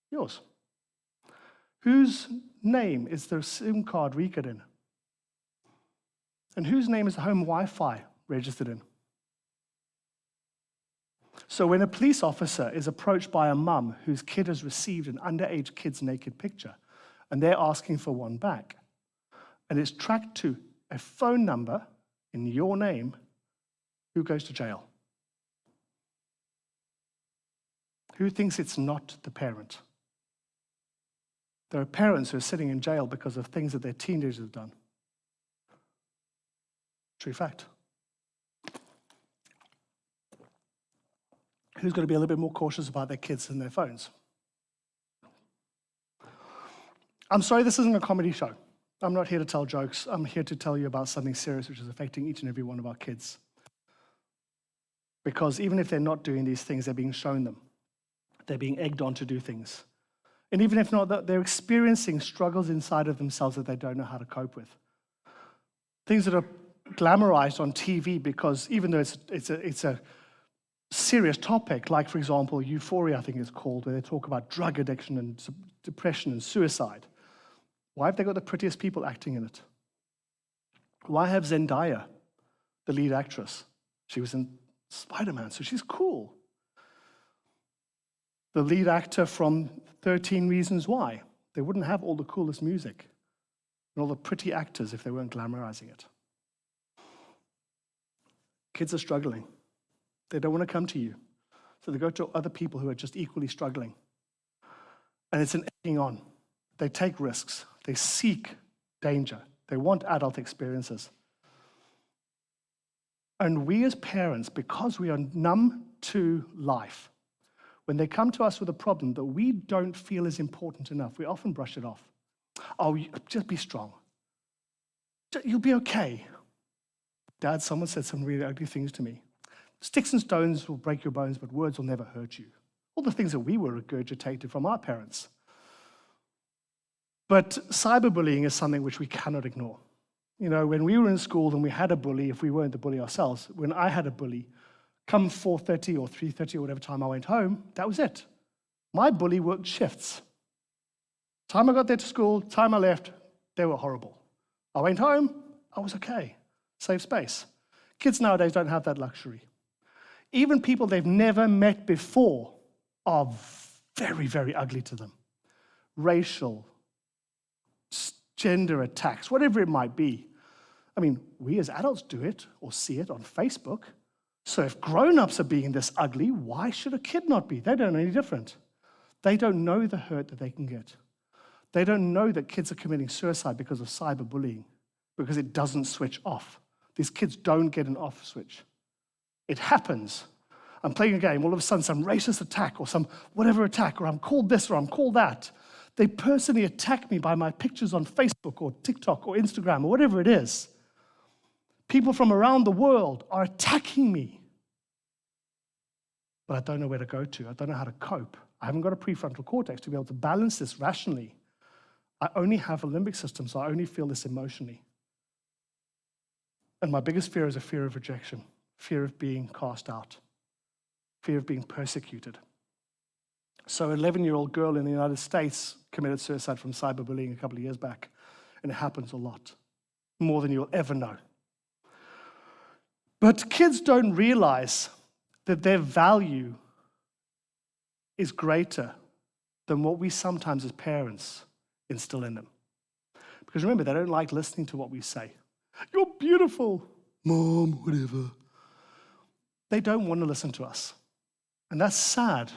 Yours. Whose name is the SIM card registered in? And whose name is the home Wi-Fi registered in? So when a police officer is approached by a mum whose kid has received an underage kid's naked picture, and they're asking for one back, and it's tracked to a phone number in your name, who goes to jail? Who thinks it's not the parent? There are parents who are sitting in jail because of things that their teenagers have done. True fact. Who's going to be a little bit more cautious about their kids and their phones? I'm sorry, this isn't a comedy show. I'm not here to tell jokes. I'm here to tell you about something serious which is affecting each and every one of our kids. Because even if they're not doing these things, they're being shown them. They're being egged on to do things. And even if not, they're experiencing struggles inside of themselves that they don't know how to cope with. Things that are glamorized on TV because even though it's a serious topic, like, for example, Euphoria, I think it's called, where they talk about drug addiction and depression and suicide. Why have they got the prettiest people acting in it? Why have Zendaya, the lead actress? She was in Spider-Man, so she's cool. The lead actor from 13 Reasons Why. They wouldn't have all the coolest music and all the pretty actors if they weren't glamorizing it. Kids are struggling. They don't want to come to you. So they go to other people who are just equally struggling. And it's an egging on. They take risks. They seek danger. They want adult experiences. And we as parents, because we are numb to life, when they come to us with a problem that we don't feel is important enough, we often brush it off. Oh, just be strong. You'll be okay. Dad, someone said some really ugly things to me. Sticks and stones will break your bones, but words will never hurt you. All the things that we were regurgitated from our parents. But cyberbullying is something which we cannot ignore. You know, when we were in school and we had a bully, if we weren't the bully ourselves, when I had a bully, come 4:30 or 3:30 or whatever time I went home, that was it. My bully worked shifts. Time I got there to school, time I left, they were horrible. I went home, I was okay. Safe space. Kids nowadays don't have that luxury. Even people they've never met before are very, very ugly to them. Racial, gender attacks, whatever it might be. I mean, we as adults do it or see it on Facebook. So if grown-ups are being this ugly, why should a kid not be? They don't know any different. They don't know the hurt that they can get. They don't know that kids are committing suicide because of cyberbullying, because it doesn't switch off. These kids don't get an off switch. It happens. I'm playing a game, all of a sudden some racist attack or some whatever attack, or I'm called this or I'm called that. They personally attack me by my pictures on Facebook or TikTok or Instagram or whatever it is. People from around the world are attacking me. But I don't know where to go to. I don't know how to cope. I haven't got a prefrontal cortex to be able to balance this rationally. I only have a limbic system, so I only feel this emotionally. And my biggest fear is a fear of rejection, fear of being cast out, fear of being persecuted. So an 11-year-old girl in the United States committed suicide from cyberbullying a couple of years back, and it happens a lot, more than you'll ever know. But kids don't realize that their value is greater than what we sometimes as parents instill in them. Because remember, they don't like listening to what we say. You're beautiful, Mom, whatever. They don't want to listen to us. And that's sad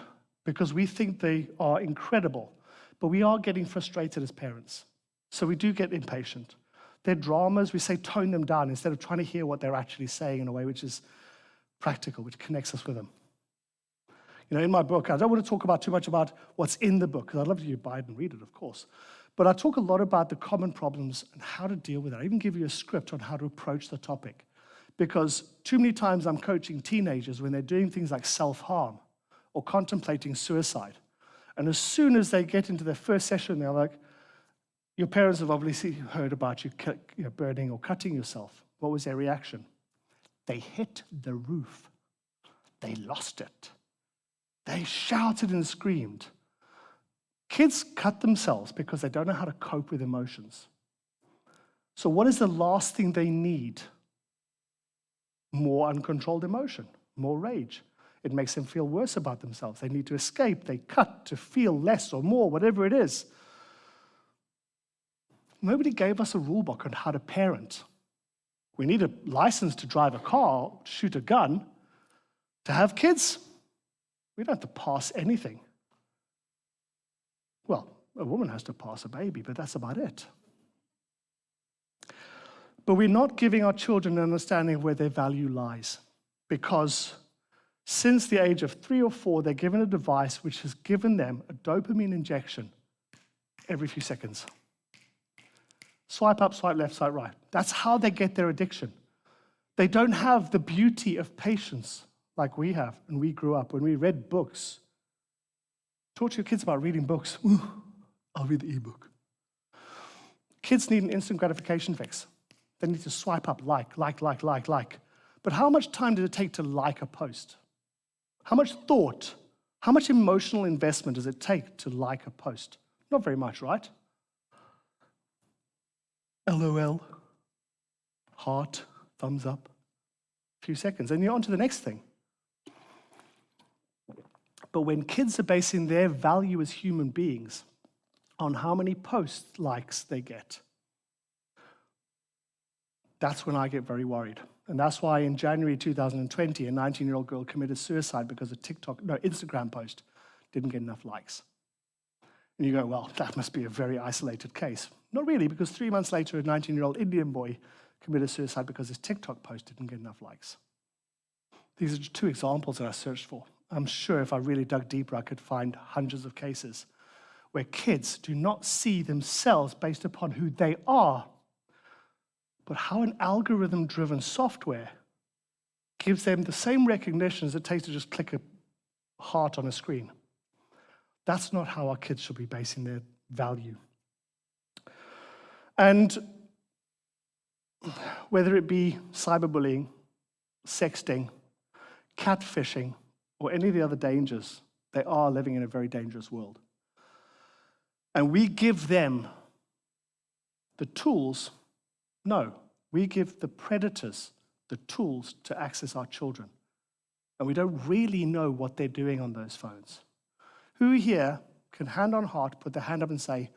because we think they are incredible, but we are getting frustrated as parents. So we do get impatient. Their dramas, we say tone them down instead of trying to hear what they're actually saying in a way which is practical, which connects us with them. You know, in my book, I don't want to talk about too much about what's in the book, because I'd love you to buy it and read it, of course. But I talk a lot about the common problems and how to deal with it. I even give you a script on how to approach the topic. Because too many times I'm coaching teenagers when they're doing things like self-harm or contemplating suicide. And as soon as they get into their first session, they're like, your parents have obviously heard about you burning or cutting yourself. What was their reaction? They hit the roof. They lost it. They shouted and screamed. Kids cut themselves because they don't know how to cope with emotions. So what is the last thing they need? More uncontrolled emotion, more rage. It makes them feel worse about themselves. They need to escape. They cut to feel less or more, whatever it is. Nobody gave us a rule book on how to parent. We need a license to drive a car, to shoot a gun, to have kids. We don't have to pass anything. Well, a woman has to pass a baby, but that's about it. But we're not giving our children an understanding of where their value lies, because since the age of 3 or 4, they're given a device which has given them a dopamine injection every few seconds. Swipe up, swipe left, swipe right. That's how they get their addiction. They don't have the beauty of patience like we have, and we grew up when we read books. Talk to your kids about reading books. Ooh, I'll read the ebook. Kids need an instant gratification fix. They need to swipe up, like. But how much time did it take to like a post? How much thought, how much emotional investment does it take to like a post? Not very much, right? LOL, heart, thumbs up, a few seconds, and you're on to the next thing. But when kids are basing their value as human beings on how many post likes they get, that's when I get very worried. And that's why in January 2020, a 19-year-old girl committed suicide because a Instagram post didn't get enough likes. And you go, well, that must be a very isolated case. Not really, because 3 months later, a 19-year-old Indian boy committed suicide because his TikTok post didn't get enough likes. These are just 2 examples that I searched for. I'm sure if I really dug deeper, I could find hundreds of cases where kids do not see themselves based upon who they are, but how an algorithm-driven software gives them the same recognition as it takes to just click a heart on a screen. That's not how our kids should be basing their value. And whether it be cyberbullying, sexting, catfishing, or any of the other dangers, they are living in a very dangerous world. And we give them the tools. No, we give the predators the tools to access our children. And we don't really know what they're doing on those phones. Who here can, hand on heart, put their hand up and say,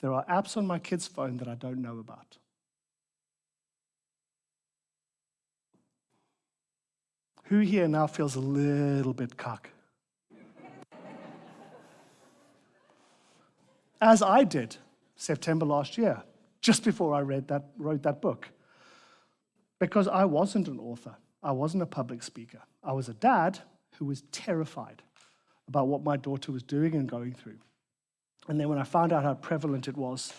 there are apps on my kid's phone that I don't know about? Who here now feels a little bit cock? As I did September last year, just before I wrote that book. Because I wasn't an author. I wasn't a public speaker. I was a dad who was terrified about what my daughter was doing and going through. And then when I found out how prevalent it was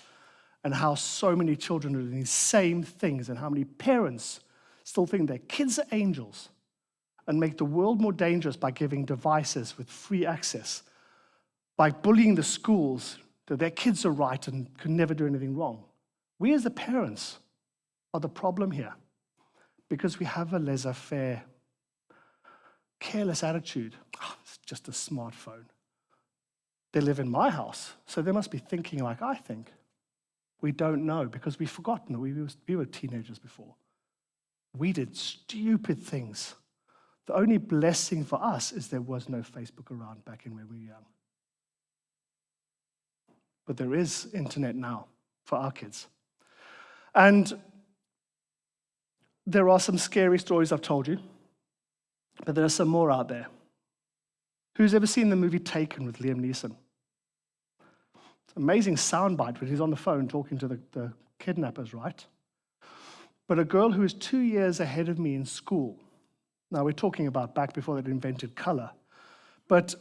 and how so many children are doing these same things and how many parents still think their kids are angels and make the world more dangerous by giving devices with free access, by bullying the schools that their kids are right and can never do anything wrong. We as the parents are the problem here because we have a laissez-faire, careless attitude. Oh, it's just a smartphone. They live in my house, so they must be thinking like I think. We don't know because we've forgotten that we were teenagers before. We did stupid things. The only blessing for us is there was no Facebook around back in when we were young. But there is internet now for our kids. And there are some scary stories I've told you, but there are some more out there. Who's ever seen the movie Taken with Liam Neeson? Amazing soundbite when he's on the phone talking to the kidnappers, right? But a girl who is 2 years ahead of me in school. Now, we're talking about back before they'd invented color. But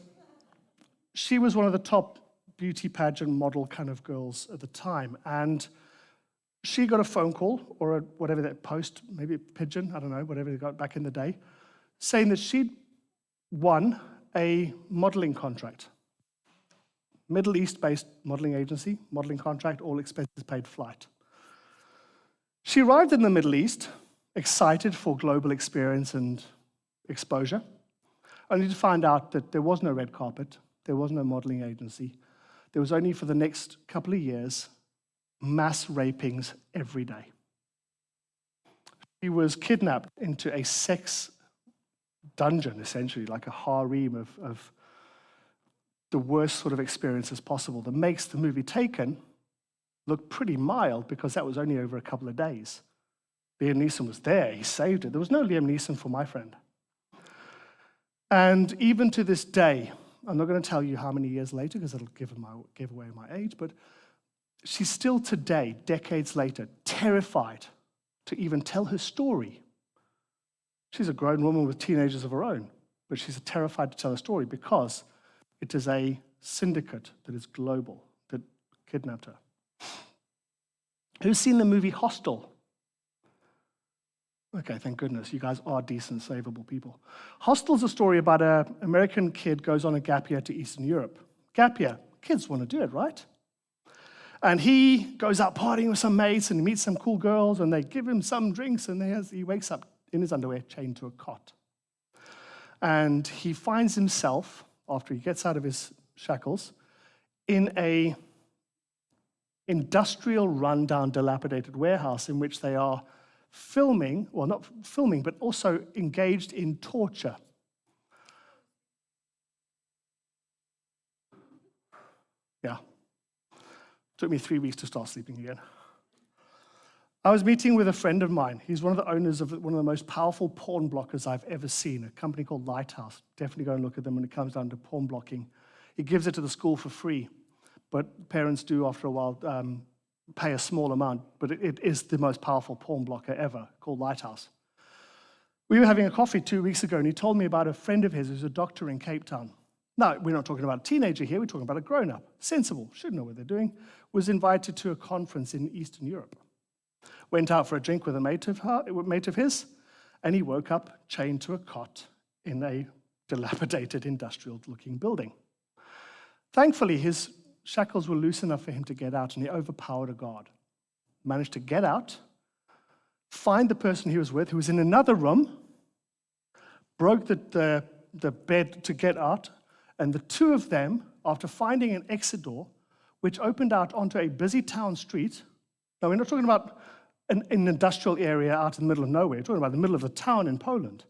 she was one of the top beauty pageant model kind of girls at the time. And she got a phone call, or whatever that post, maybe a pigeon, I don't know, whatever they got back in the day, saying that she'd won a modeling contract. Middle East-based modeling agency, modeling contract, all expenses paid flight. She arrived in the Middle East, excited for global experience and exposure, only to find out that there was no red carpet, there was no modeling agency. There was only, for the next couple of years, mass rapings every day. She was kidnapped into a sex dungeon, essentially, like a harem of the worst sort of experiences possible that makes the movie Taken look pretty mild because that was only over a couple of days. Liam Neeson was there, he saved it. There was no Liam Neeson for my friend. And even to this day, I'm not going to tell you how many years later because it'll give away my age, but she's still today, decades later, terrified to even tell her story. She's a grown woman with teenagers of her own, but she's terrified to tell her story because it is a syndicate that is global that kidnapped her. Who's seen the movie Hostel? Okay, thank goodness. You guys are decent, savable people. Hostel's a story about an American kid goes on a gap year to Eastern Europe. Gap year, kids want to do it, right? And he goes out partying with some mates and he meets some cool girls and they give him some drinks and he wakes up in his underwear chained to a cot. And he finds himself, after he gets out of his shackles, in a industrial rundown dilapidated warehouse in which they are filming, well, not filming, but also engaged in torture. Yeah. Took me 3 weeks to start sleeping again. I was meeting with a friend of mine. He's one of the owners of one of the most powerful porn blockers I've ever seen, a company called Lighthouse. Definitely go and look at them when it comes down to porn blocking. He gives it to the school for free, but parents do, after a while, pay a small amount, but it is the most powerful porn blocker ever, called Lighthouse. We were having a coffee 2 weeks ago, and he told me about a friend of his who's a doctor in Cape Town. Now, we're not talking about a teenager here, we're talking about a grown-up, sensible, should know what they're doing, was invited to a conference in Eastern Europe. Went out for a drink with a mate of his, and he woke up chained to a cot in a dilapidated industrial-looking building. Thankfully, his shackles were loose enough for him to get out, and he overpowered a guard. Managed to get out, find the person he was with, who was in another room, broke the bed to get out, and the two of them, after finding an exit door, which opened out onto a busy town street. Now, we're not talking about an industrial area out in the middle of nowhere. We're talking about the middle of the town in Poland.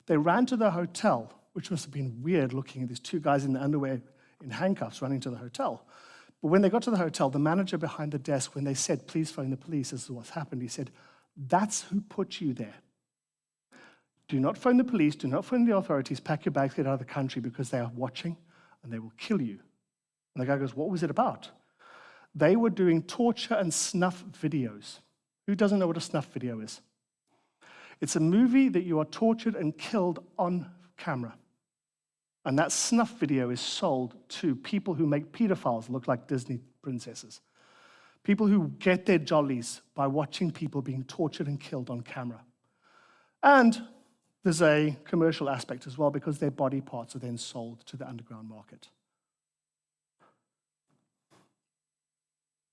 They ran to the hotel, which must have been weird looking at these two guys in the underwear in handcuffs running to the hotel. But when they got to the hotel, the manager behind the desk, when they said, please phone the police, this is what's happened, he said, that's who put you there. Do not phone the police, do not phone the authorities, pack your bags, get out of the country because they are watching and they will kill you. And the guy goes, what was it about? They were doing torture and snuff videos. Who doesn't know what a snuff video is? It's a movie that you are tortured and killed on camera. And that snuff video is sold to people who make pedophiles look like Disney princesses. People who get their jollies by watching people being tortured and killed on camera. And there's a commercial aspect as well because their body parts are then sold to the underground market.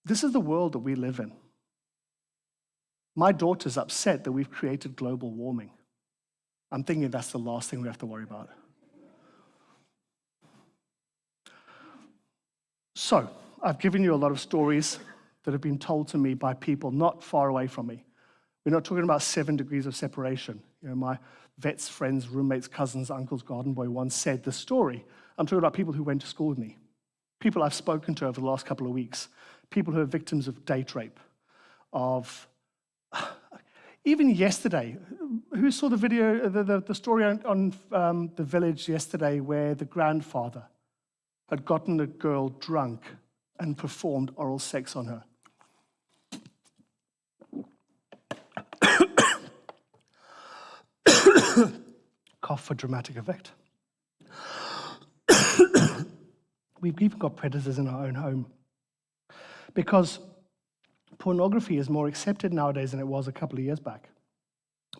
This is the world that we live in. My daughter's upset that we've created global warming. I'm thinking that's the last thing we have to worry about. So, I've given you a lot of stories that have been told to me by people not far away from me. We're not talking about 7 degrees of separation. You know, my vet's friends, roommates, cousins, uncles, garden boy once said the story. I'm talking about people who went to school with me, people I've spoken to over the last couple of weeks, people who are victims of date rape, of even yesterday. Who saw the video, the story on The Village yesterday where the grandfather had gotten a girl drunk and performed oral sex on her. Cough for dramatic effect. We've even got predators in our own home. Because pornography is more accepted nowadays than it was a couple of years back.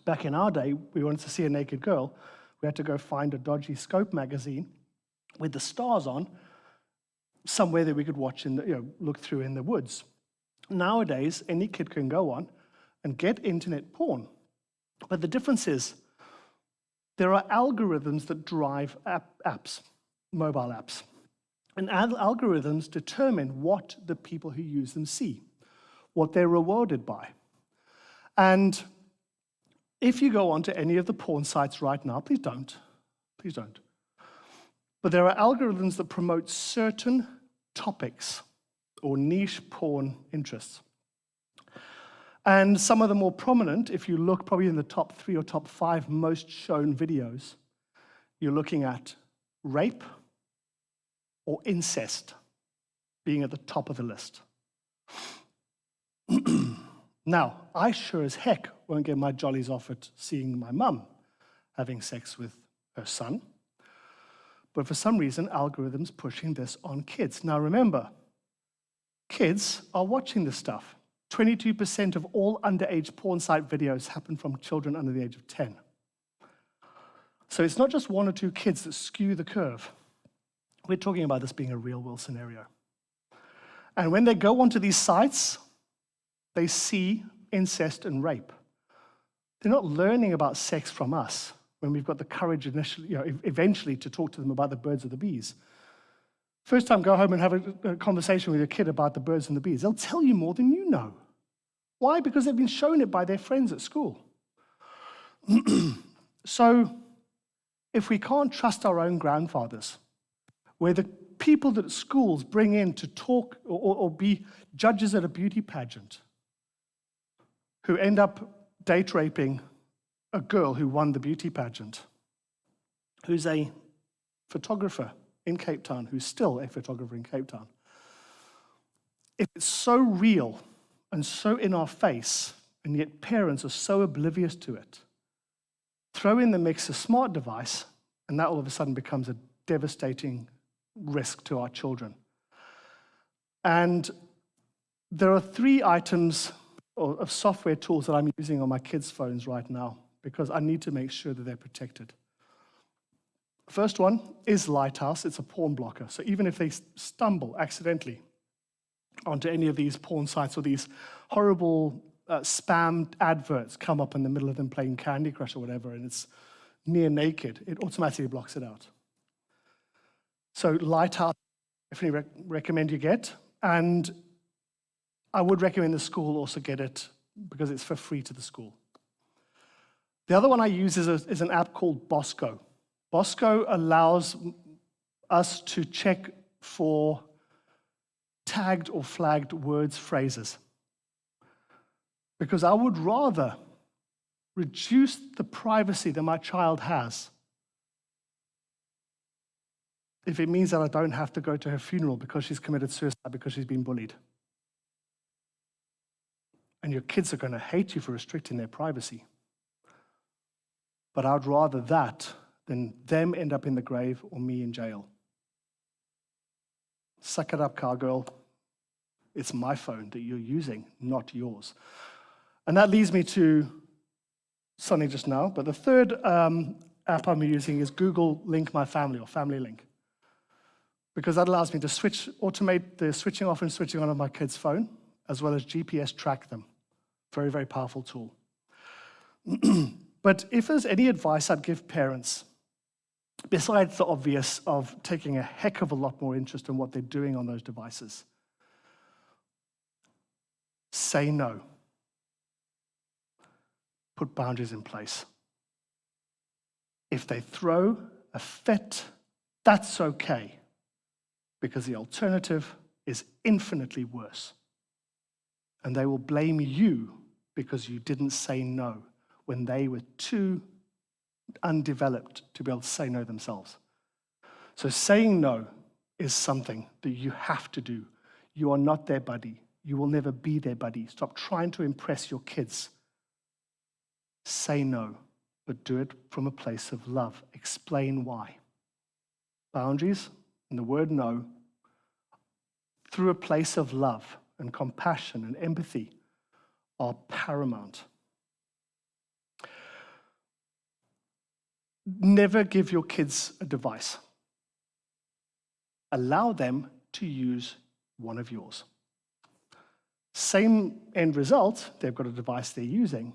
Back in our day, we wanted to see a naked girl, we had to go find a dodgy Scope magazine with the stars on, somewhere that we could watch and look through in the woods. Nowadays, any kid can go on and get internet porn. But the difference is, there are algorithms that drive apps, mobile apps. And algorithms determine what the people who use them see, what they're rewarded by. And if you go onto any of the porn sites right now, please don't. But there are algorithms that promote certain topics or niche porn interests. And some of the more prominent, if you look probably in the top 3 or top 5 most shown videos, you're looking at rape or incest being at the top of the list. Now, I sure as heck won't get my jollies off at seeing my mum having sex with her son. But for some reason, algorithms pushing this on kids. Now remember, kids are watching this stuff. 22% of all underage porn site videos happen from children under the age of 10. So it's not just 1 or 2 kids that skew the curve. We're talking about this being a real-world scenario. And when they go onto these sites, they see incest and rape. They're not learning about sex from us when we've got the courage eventually to talk to them about the birds or the bees. First time, go home and have a conversation with your kid about the birds and the bees. They'll tell you more than you know. Why? Because they've been shown it by their friends at school. So, if we can't trust our own grandfathers, where the people that schools bring in to talk or be judges at a beauty pageant, who end up date raping a girl who won the beauty pageant, who's a photographer in Cape Town, who's still a photographer in Cape Town. If it's so real and so in our face, and yet parents are so oblivious to it, throw in the mix a smart device, and that all of a sudden becomes a devastating risk to our children. And there are 3 items of software tools that I'm using on my kids' phones right now, because I need to make sure that they're protected. First one is Lighthouse. It's a porn blocker. So even if they stumble accidentally onto any of these porn sites or these horrible spam adverts come up in the middle of them playing Candy Crush or whatever, and it's near naked, it automatically blocks it out. So Lighthouse, definitely recommend you get. And I would recommend the school also get it because it's for free to the school. The other one I use is an app called Bosco. Bosco allows us to check for tagged or flagged words, phrases. Because I would rather reduce the privacy that my child has if it means that I don't have to go to her funeral because she's committed suicide because she's been bullied. And your kids are going to hate you for restricting their privacy. But I'd rather that than them end up in the grave or me in jail. Suck it up, cowgirl. It's my phone that you're using, not yours. And that leads me to something just now, but the third app I'm using is Google Link My Family or Family Link. Because that allows me to automate the switching off and switching on of my kid's phone, as well as GPS track them. Very, very powerful tool. But if there's any advice I'd give parents, besides the obvious of taking a heck of a lot more interest in what they're doing on those devices, say no. Put boundaries in place. If they throw a fit, that's okay, because the alternative is infinitely worse. And they will blame you because you didn't say no when they were too undeveloped to be able to say no themselves. So saying no is something that you have to do. You are not their buddy. You will never be their buddy. Stop trying to impress your kids. Say no, but do it from a place of love. Explain why. Boundaries and the word no, through a place of love and compassion and empathy, are paramount. Never give your kids a device. Allow them to use one of yours. Same end result, they've got a device they're using,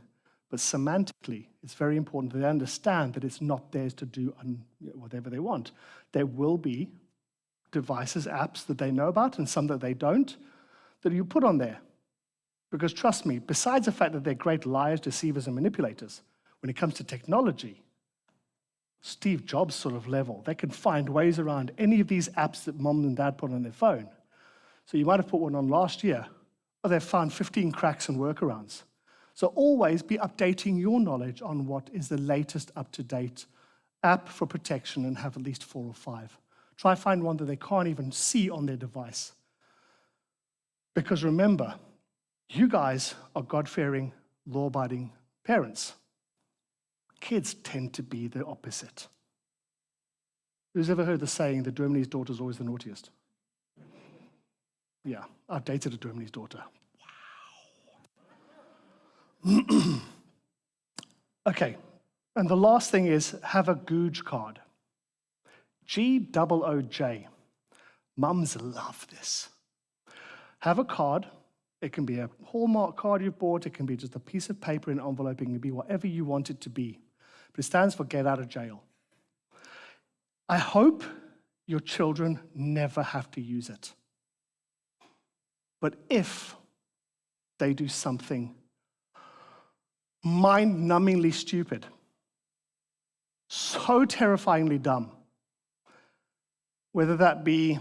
but semantically, it's very important that they understand that it's not theirs to do whatever they want. There will be devices, apps that they know about and some that they don't, that you put on there. Because trust me, besides the fact that they're great liars, deceivers, and manipulators, when it comes to technology, Steve Jobs sort of level, they can find ways around any of these apps that mom and dad put on their phone. So you might have put one on last year, or they've found 15 cracks and workarounds. So always be updating your knowledge on what is the latest up-to-date app for protection and have at least 4 or 5. Try find one that they can't even see on their device. Because remember, you guys are God-fearing, law-abiding parents. Kids tend to be the opposite. Who's ever heard the saying, the Germany's daughter is always the naughtiest? Yeah, I've dated a Germany's daughter. Wow. Okay, and the last thing is have a Googe card. G-O-O-J. Mums love this. Have a card. It can be a Hallmark card you've bought. It can be just a piece of paper in an envelope. It can be whatever you want it to be. But it stands for get out of jail. I hope your children never have to use it. But if they do something mind-numbingly stupid, so terrifyingly dumb, whether that be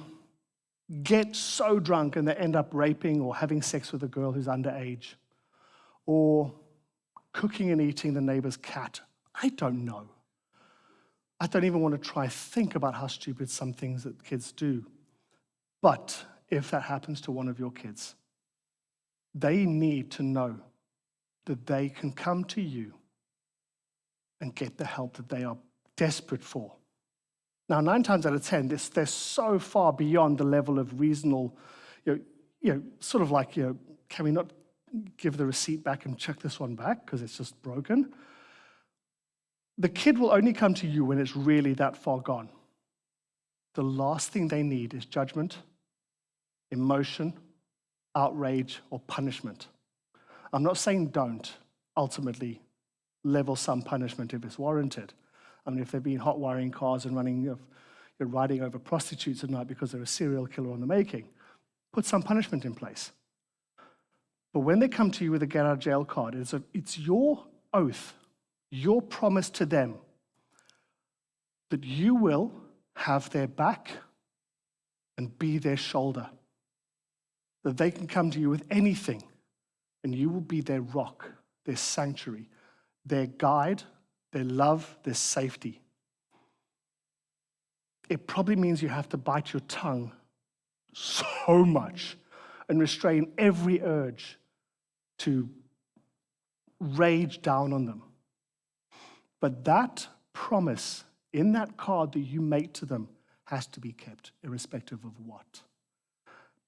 get so drunk and they end up raping or having sex with a girl who's underage, or cooking and eating the neighbor's cat, I don't know. I don't even want to try think about how stupid some things that kids do. But if that happens to one of your kids, they need to know that they can come to you and get the help that they are desperate for. Now, 9 times out of 10, they're so far beyond the level of reasonable, sort of like, can we not give the receipt back and check this one back because it's just broken? The kid will only come to you when it's really that far gone. The last thing they need is judgment, emotion, outrage, or punishment. I'm not saying don't ultimately level some punishment if it's warranted. I mean, if they've been hot wiring cars and riding over prostitutes at night because they're a serial killer on the making, put some punishment in place. But when they come to you with a get out of jail card, it's your oath, your promise to them that you will have their back and be their shoulder. That they can come to you with anything and you will be their rock, their sanctuary, their guide, their love, their safety. It probably means you have to bite your tongue so much and restrain every urge to rage down on them. But that promise in that card that you make to them has to be kept, irrespective of what.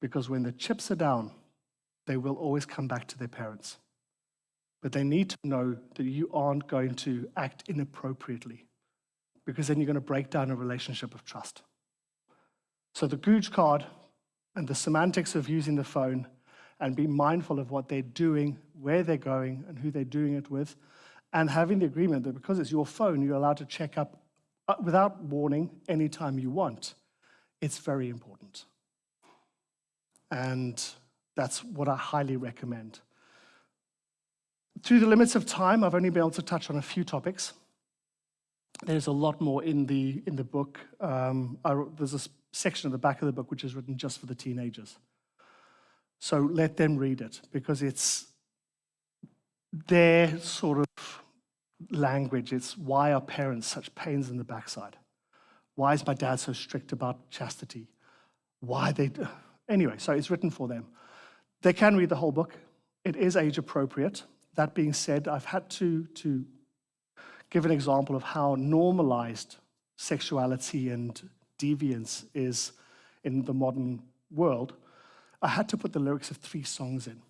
Because when the chips are down, they will always come back to their parents. But they need to know that you aren't going to act inappropriately, because then you're going to break down a relationship of trust. So the Googe card and the semantics of using the phone, and be mindful of what they're doing, where they're going, and who they're doing it with, and having the agreement that because it's your phone, you're allowed to check up without warning anytime you want. It's very important. And that's what I highly recommend. Through the limits of time, I've only been able to touch on a few topics. There's a lot more in the book. There's a section at the back of the book which is written just for the teenagers. So let them read it, because it's their sort of language. It's why are parents such pains in the backside? Why is my dad so strict about chastity? Anyway, so it's written for them. They can read the whole book. It is age appropriate. That being said, I've had to give an example of how normalized sexuality and deviance is in the modern world. I had to put the lyrics of 3 songs in.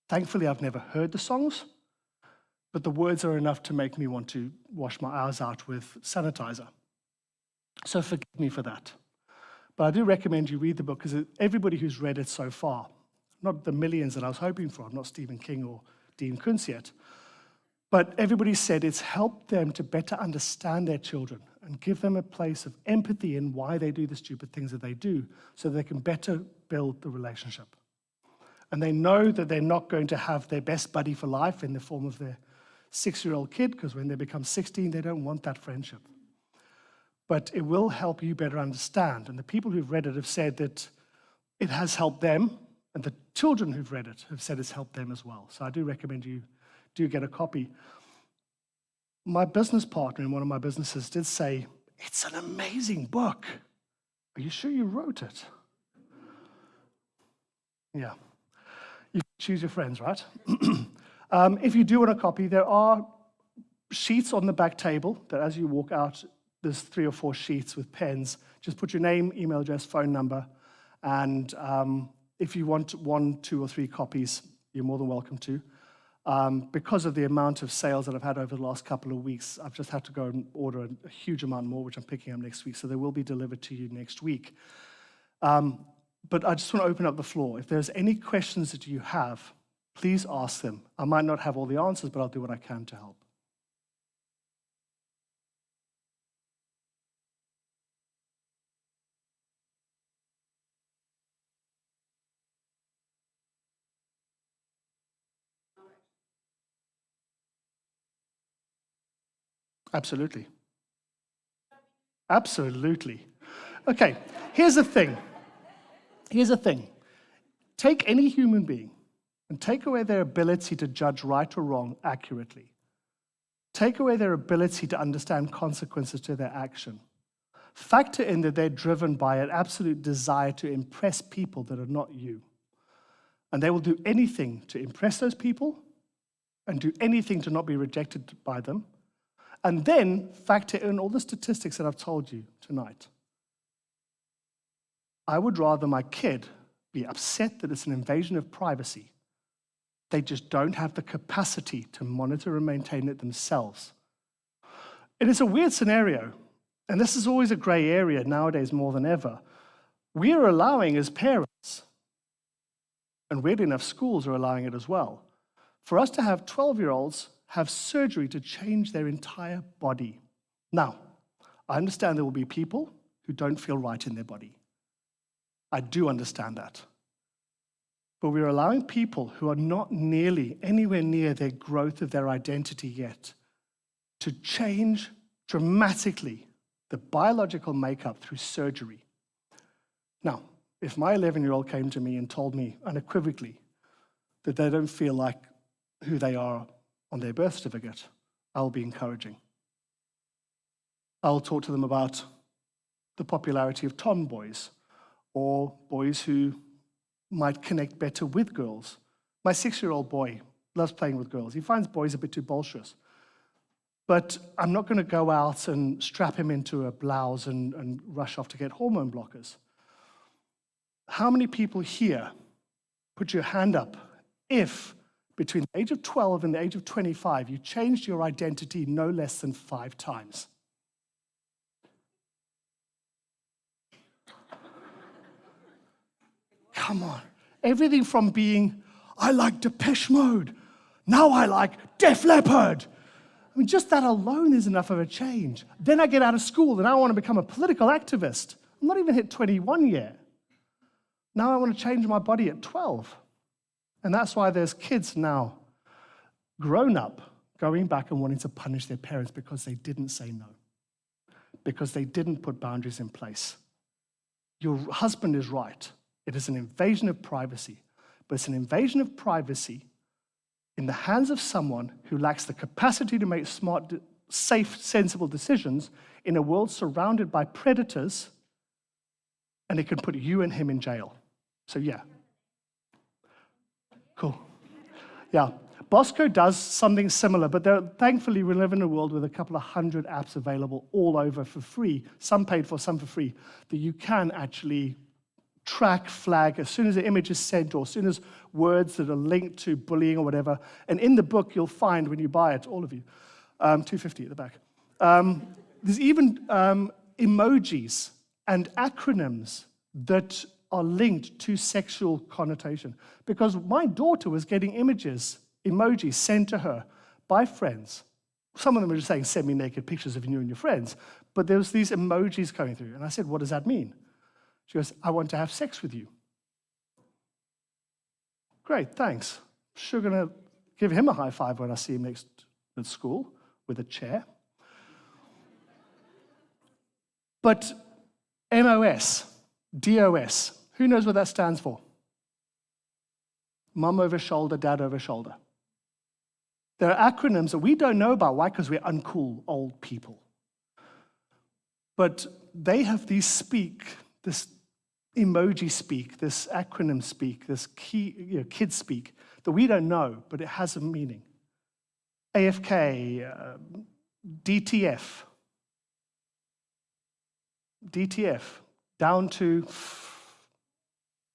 Thankfully, I've never heard the songs, but the words are enough to make me want to wash my eyes out with sanitizer. So forgive me for that. But I do recommend you read the book, because everybody who's read it so far, not the millions that I was hoping for, I'm not Stephen King or Dean Koontz yet, but everybody said it's helped them to better understand their children and give them a place of empathy in why they do the stupid things that they do, so they can better build the relationship. And they know that they're not going to have their best buddy for life in the form of their 6-year-old kid, because when they become 16, they don't want that friendship. But it will help you better understand. And the people who've read it have said that it has helped them, and the children who've read it have said it's helped them as well. So I do recommend you do get a copy. My business partner in one of my businesses did say, "It's an amazing book. Are you sure you wrote it?" Yeah. You choose your friends, right? If you do want a copy, there are sheets on the back table that as you walk out, there's 3 or 4 sheets with pens. Just put your name, email address, phone number, and if you want 1, 2, or 3 copies, you're more than welcome to. Because of the amount of sales that I've had over the last couple of weeks, I've just had to go and order a huge amount more, which I'm picking up next week, so they will be delivered to you next week. But I just want to open up the floor. If there's any questions that you have, please ask them. I might not have all the answers, but I'll do what I can to help. Absolutely. Absolutely. Okay, here's the thing. Here's the thing. Take any human being and take away their ability to judge right or wrong accurately. Take away their ability to understand consequences to their action. Factor in that they're driven by an absolute desire to impress people that are not you. And they will do anything to impress those people and do anything to not be rejected by them. And then factor in all the statistics that I've told you tonight. I would rather my kid be upset that it's an invasion of privacy. They just don't have the capacity to monitor and maintain it themselves. It is a weird scenario, and this is always a gray area nowadays more than ever. We are allowing as parents, and weirdly enough, schools are allowing it as well, for us to have 12-year-olds have surgery to change their entire body. Now, I understand there will be people who don't feel right in their body. I do understand that. But we're allowing people who are not nearly anywhere near their growth of their identity yet to change dramatically the biological makeup through surgery. Now, if my 11-year-old came to me and told me unequivocally that they don't feel like who they are on their birth certificate, I'll be encouraging. I'll talk to them about the popularity of tomboys or boys who might connect better with girls. My 6-year-old boy loves playing with girls. He finds boys a bit too bolsherous. But I'm not going to go out and strap him into a blouse and rush off to get hormone blockers. How many people here, put your hand up, if between the age of 12 and the age of 25, you changed your identity no less than 5 times? Come on. Everything from being, I like Depeche Mode, now I like Def Leppard. I mean, just that alone is enough of a change. Then I get out of school and I want to become a political activist. I'm not even hit 21 yet. Now I want to change my body at 12. And that's why there's kids now, grown up, going back and wanting to punish their parents because they didn't say no, because they didn't put boundaries in place. Your husband is right. It is an invasion of privacy, but it's an invasion of privacy in the hands of someone who lacks the capacity to make smart, safe, sensible decisions in a world surrounded by predators, and it can put you and him in jail. So yeah. Cool. Yeah. Bosco does something similar, but thankfully we live in a world with a couple of hundred apps available all over for free, some paid for, some for free, that you can actually track, flag, as soon as an image is sent or as soon as words that are linked to bullying or whatever. And in the book, you'll find when you buy it, all of you, $2.50 at the back. There's even emojis and acronyms that are linked to sexual connotation. Because my daughter was getting emojis sent to her by friends. Some of them were just saying, send me naked pictures of you and your friends. But there was these emojis coming through. And I said, what does that mean? She goes, I want to have sex with you. Great, thanks. Sure going to give him a high five when I see him next at school with a chair. But MOS, DOS, who knows what that stands for? Mum over shoulder, dad over shoulder. There are acronyms that we don't know about. Why? Because we're uncool old people. But they have these this emoji speak, this acronym speak, this kid speak that we don't know, but it has a meaning. AFK, DTF, down to,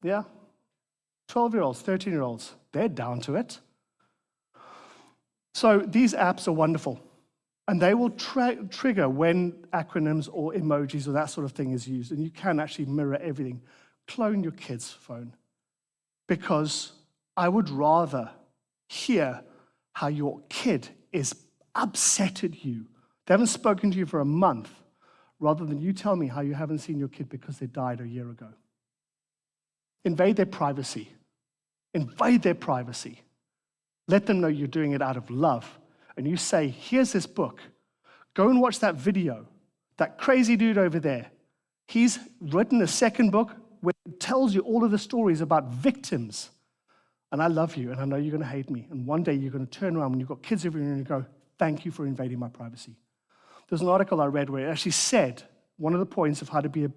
12-year-olds, 13-year-olds, they're down to it. So these apps are wonderful, and they will trigger when acronyms or emojis or that sort of thing is used, and you can actually mirror everything. Clone your kid's phone, because I would rather hear how your kid is upset at you. They haven't spoken to you for a month, rather than you tell me how you haven't seen your kid because they died a year ago. Invade their privacy. Invade their privacy. Let them know you're doing it out of love. And you say, here's this book. Go and watch that video. That crazy dude over there, he's written a second book where it tells you all of the stories about victims. And I love you, and I know you're going to hate me. And one day you're going to turn around when you've got kids everywhere and you go, thank you for invading my privacy. There's an article I read where it actually said, one of the points of how to be a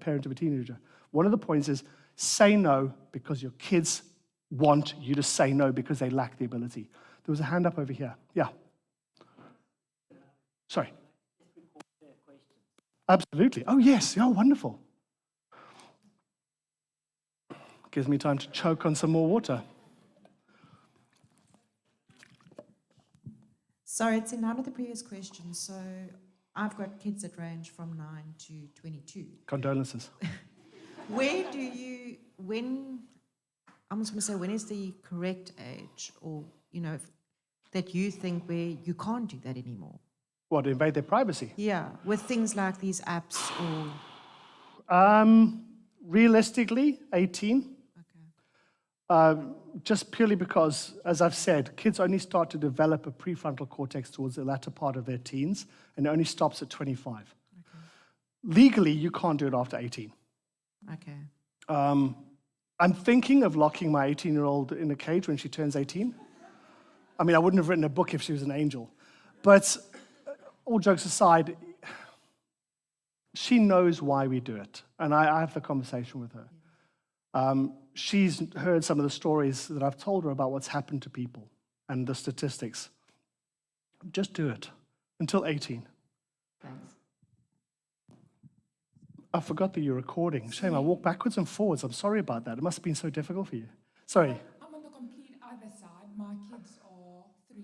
parent of a teenager, one of the points is say no because your kids want you to say no because they lack the ability. There was a hand up over here. Yeah. Sorry. Absolutely. Oh, yes. Oh, wonderful. Gives me time to choke on some more water. Sorry, it's in line with the previous question. So I've got kids that range from 9 to 22. Condolences. When I'm just going to say, when is the correct age, or, that you think where you can't do that anymore? What, invade their privacy? Yeah, with things like these apps or... Realistically, 18. Okay. Just purely because, as I've said, kids only start to develop a prefrontal cortex towards the latter part of their teens, and it only stops at 25. Okay. Legally, you can't do it after 18. Okay. I'm thinking of locking my 18-year-old in a cage when she turns 18. I mean, I wouldn't have written a book if she was an angel. But all jokes aside, she knows why we do it. And I have the conversation with her. She's heard some of the stories that I've told her about what's happened to people and the statistics. Just do it until 18. Thanks. I forgot that you're recording. Shame, I walked backwards and forwards. I'm sorry about that. It must have been so difficult for you. Sorry. I'm on the complete other side. My kids are 3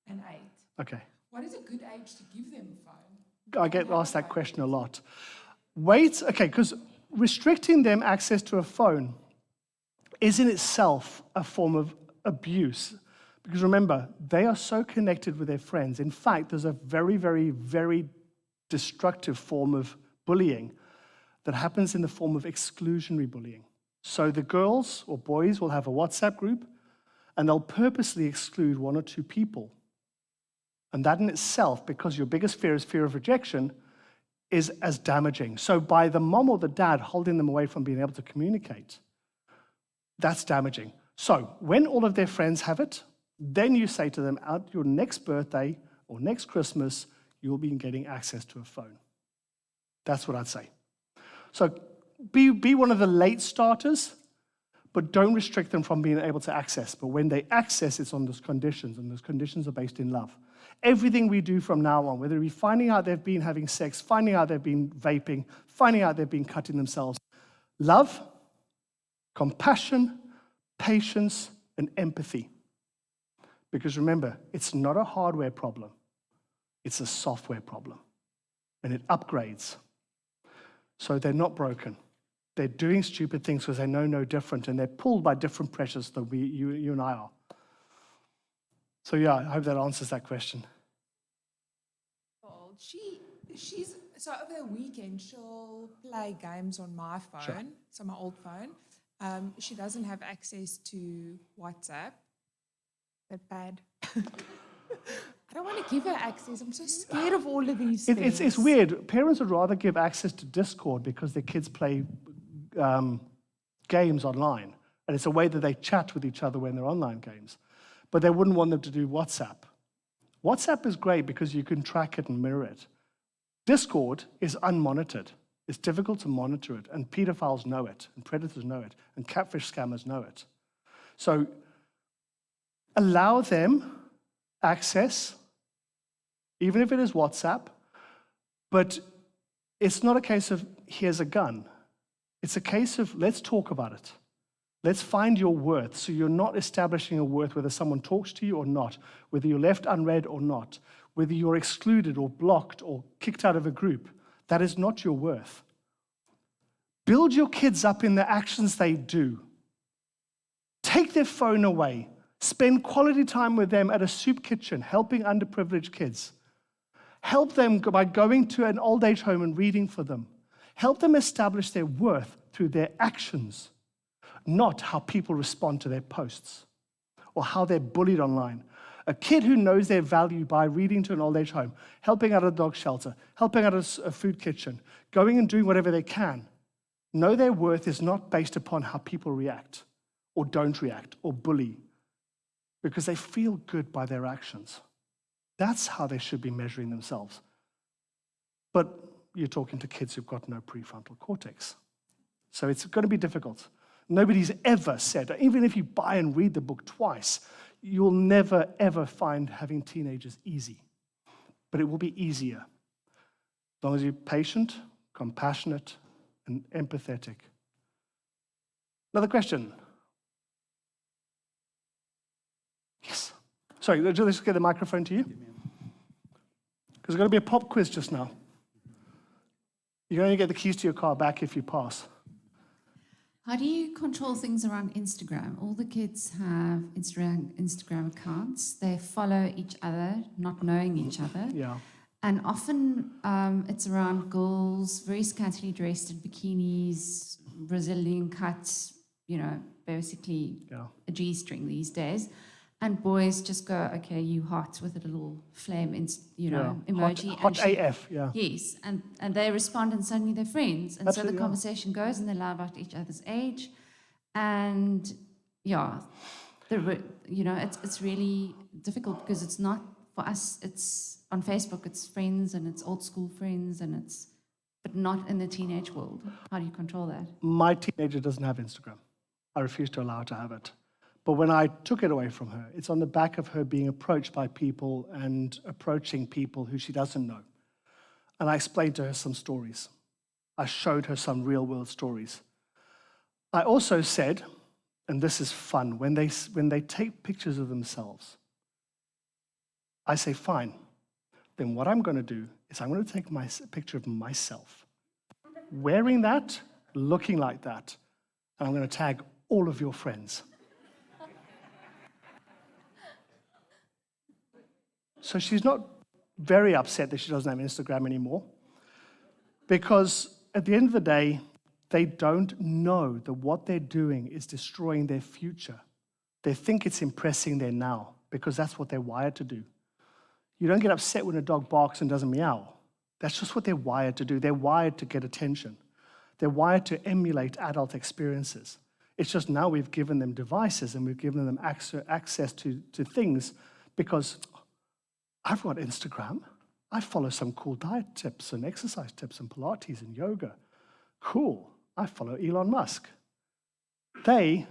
and 8. Okay. What is a good age to give them a phone? I get asked that question a lot. Wait, okay, because restricting them access to a phone is in itself a form of abuse. Because remember, they are so connected with their friends. In fact, there's a very, very, very destructive form of bullying that happens in the form of exclusionary bullying. So the girls or boys will have a WhatsApp group, and they'll purposely exclude 1 or 2 people. And that in itself, because your biggest fear is fear of rejection, is as damaging. So by the mom or the dad holding them away from being able to communicate, that's damaging. So when all of their friends have it, then you say to them, at your next birthday or next Christmas, you'll be getting access to a phone. That's what I'd say. So be one of the late starters, but don't restrict them from being able to access. But when they access, it's on those conditions, and those conditions are based in love. Everything we do from now on, whether it be finding out they've been having sex, finding out they've been vaping, finding out they've been cutting themselves, love, compassion, patience, and empathy. Because remember, it's not a hardware problem, it's a software problem. And it upgrades. So they're not broken. They're doing stupid things because they know no different, and they're pulled by different pressures than you and I are. So yeah, I hope that answers that question. Well, she's so over the weekend she'll play games on my phone, Sure. so my old phone. She doesn't have access to WhatsApp. That bad. I don't want to give her access. I'm so scared of all of these things. It's weird. Parents would rather give access to Discord because their kids play games online. And it's a way that they chat with each other when they're online games. But they wouldn't want them to do WhatsApp. WhatsApp is great because you can track it and mirror it. Discord is unmonitored. It's difficult to monitor it. And pedophiles know it. And predators know it. And catfish scammers know it. So allow them access, even if it is WhatsApp, but it's not a case of, here's a gun. It's a case of, let's talk about it. Let's find your worth. So you're not establishing a worth whether someone talks to you or not, whether you're left unread or not, whether you're excluded or blocked or kicked out of a group. That is not your worth. Build your kids up in the actions they do. Take their phone away. Spend quality time with them at a soup kitchen, helping underprivileged kids. Help them by going to an old age home and reading for them. Help them establish their worth through their actions, not how people respond to their posts or how they're bullied online. A kid who knows their value by reading to an old age home, helping out a dog shelter, helping out a food kitchen, going and doing whatever they can, know their worth is not based upon how people react or don't react or bully, because they feel good by their actions. That's how they should be measuring themselves. But you're talking to kids who've got no prefrontal cortex. So it's going to be difficult. Nobody's ever said, even if you buy and read the book twice, you'll never, ever find having teenagers easy. But it will be easier, as long as you're patient, compassionate, and empathetic. Another question? Yes. Sorry, let's get the microphone to you. Because there's going to be a pop quiz just now. You can only get the keys to your car back if you pass. How do you control things around Instagram? All the kids have Instagram accounts. They follow each other, not knowing each other. Yeah. And often it's around girls, very scantily dressed in bikinis, Brazilian cuts, basically a G-string these days. And boys just go, okay, you hot, with a little flame, emoji. Hot AF, yeah. Yes, and they respond, and suddenly they're friends. And Absolutely, so the conversation goes, and they lie about each other's age. And it's really difficult because it's not, for us, it's on Facebook, it's friends and it's old school friends, but not in the teenage world. How do you control that? My teenager doesn't have Instagram. I refuse to allow her to have it. But when I took it away from her, it's on the back of her being approached by people and approaching people who she doesn't know. And I explained to her some stories. I showed her some real-world stories. I also said, and this is fun, when they take pictures of themselves, I say, fine, then what I'm going to do is I'm going to take a picture of myself, wearing that, looking like that, and I'm going to tag all of your friends. So she's not very upset that she doesn't have Instagram anymore, because at the end of the day, they don't know that what they're doing is destroying their future. They think it's impressing their now, because that's what they're wired to do. You don't get upset when a dog barks and doesn't meow. That's just what they're wired to do. They're wired to get attention. They're wired to emulate adult experiences. It's just now we've given them devices and we've given them access to things, because I've got Instagram. I follow some cool diet tips and exercise tips and Pilates and yoga. Cool. I follow Elon Musk. They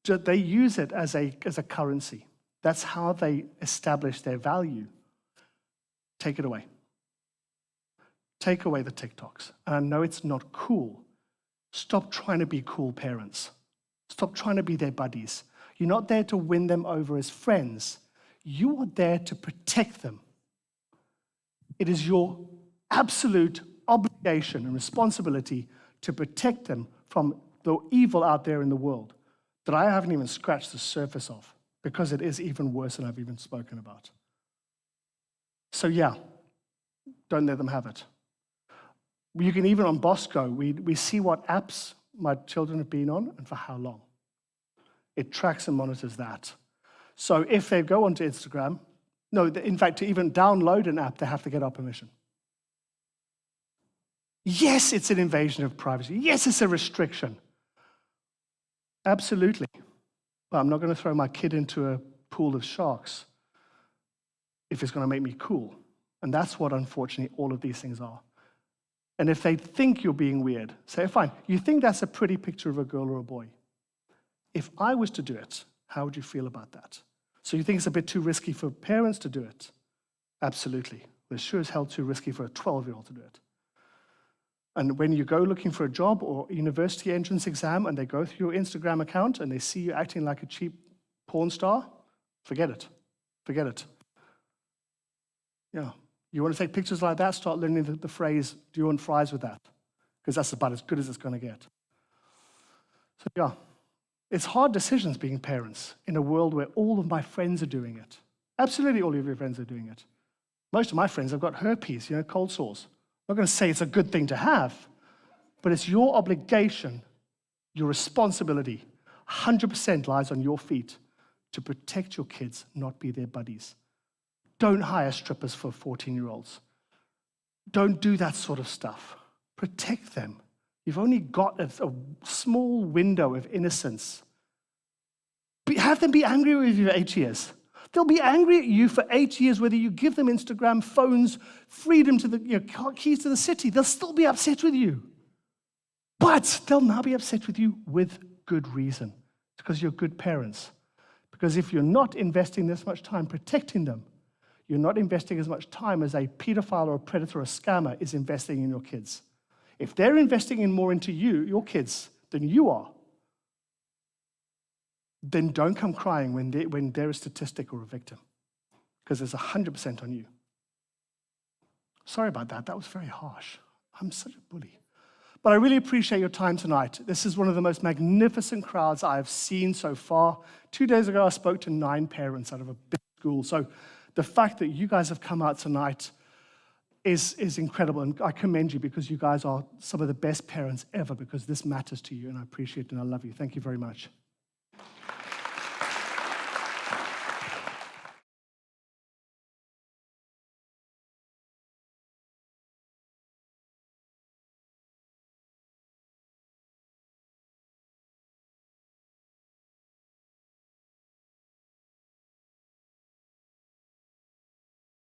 use it as a currency. That's how they establish their value. Take it away. Take away the TikToks. And I know it's not cool. Stop trying to be cool parents. Stop trying to be their buddies. You're not there to win them over as friends. You are there to protect them. It is your absolute obligation and responsibility to protect them from the evil out there in the world that I haven't even scratched the surface of, because it is even worse than I've even spoken about. So yeah, don't let them have it. You can even on Bosco, we see what apps my children have been on and for how long. It tracks and monitors that. So if they go onto Instagram, no, in fact, to even download an app, they have to get our permission. Yes, it's an invasion of privacy. Yes, it's a restriction. Absolutely. But I'm not going to throw my kid into a pool of sharks if it's going to make me cool. And that's what, unfortunately, all of these things are. And if they think you're being weird, say, fine, you think that's a pretty picture of a girl or a boy. If I was to do it, how would you feel about that? So you think it's a bit too risky for parents to do it? Absolutely. It's sure as hell too risky for a 12-year-old to do it. And when you go looking for a job or university entrance exam and they go through your Instagram account and they see you acting like a cheap porn star, forget it. Forget it. Yeah. You want to take pictures like that, start learning the phrase, do you want fries with that? Because that's about as good as it's going to get. So yeah, it's hard decisions being parents in a world where all of my friends are doing it. Absolutely all of your friends are doing it. Most of my friends have got herpes, cold sores. I'm not going to say it's a good thing to have, but it's your obligation, your responsibility, 100% lies on your feet to protect your kids, not be their buddies. Don't hire strippers for 14-year-olds. Don't do that sort of stuff. Protect them. You've only got a small window of innocence. Have them be angry with you for 8 years. They'll be angry at you for 8 years, whether you give them Instagram, phones, freedom to the keys to the city. They'll still be upset with you. But they'll now be upset with you with good reason. It's because you're good parents. Because if you're not investing this much time protecting them, you're not investing as much time as a pedophile or a predator or a scammer is investing in your kids. If they're investing in more into you, your kids, than you are, then don't come crying when they're a statistic or a victim, because it's 100% on you. Sorry about that. That was very harsh. I'm such a bully. But I really appreciate your time tonight. This is one of the most magnificent crowds I have seen so far. 2 days ago, I spoke to 9 parents out of a big school. So the fact that you guys have come out tonight is incredible. And I commend you, because you guys are some of the best parents ever, because this matters to you. And I appreciate it and I love you. Thank you very much.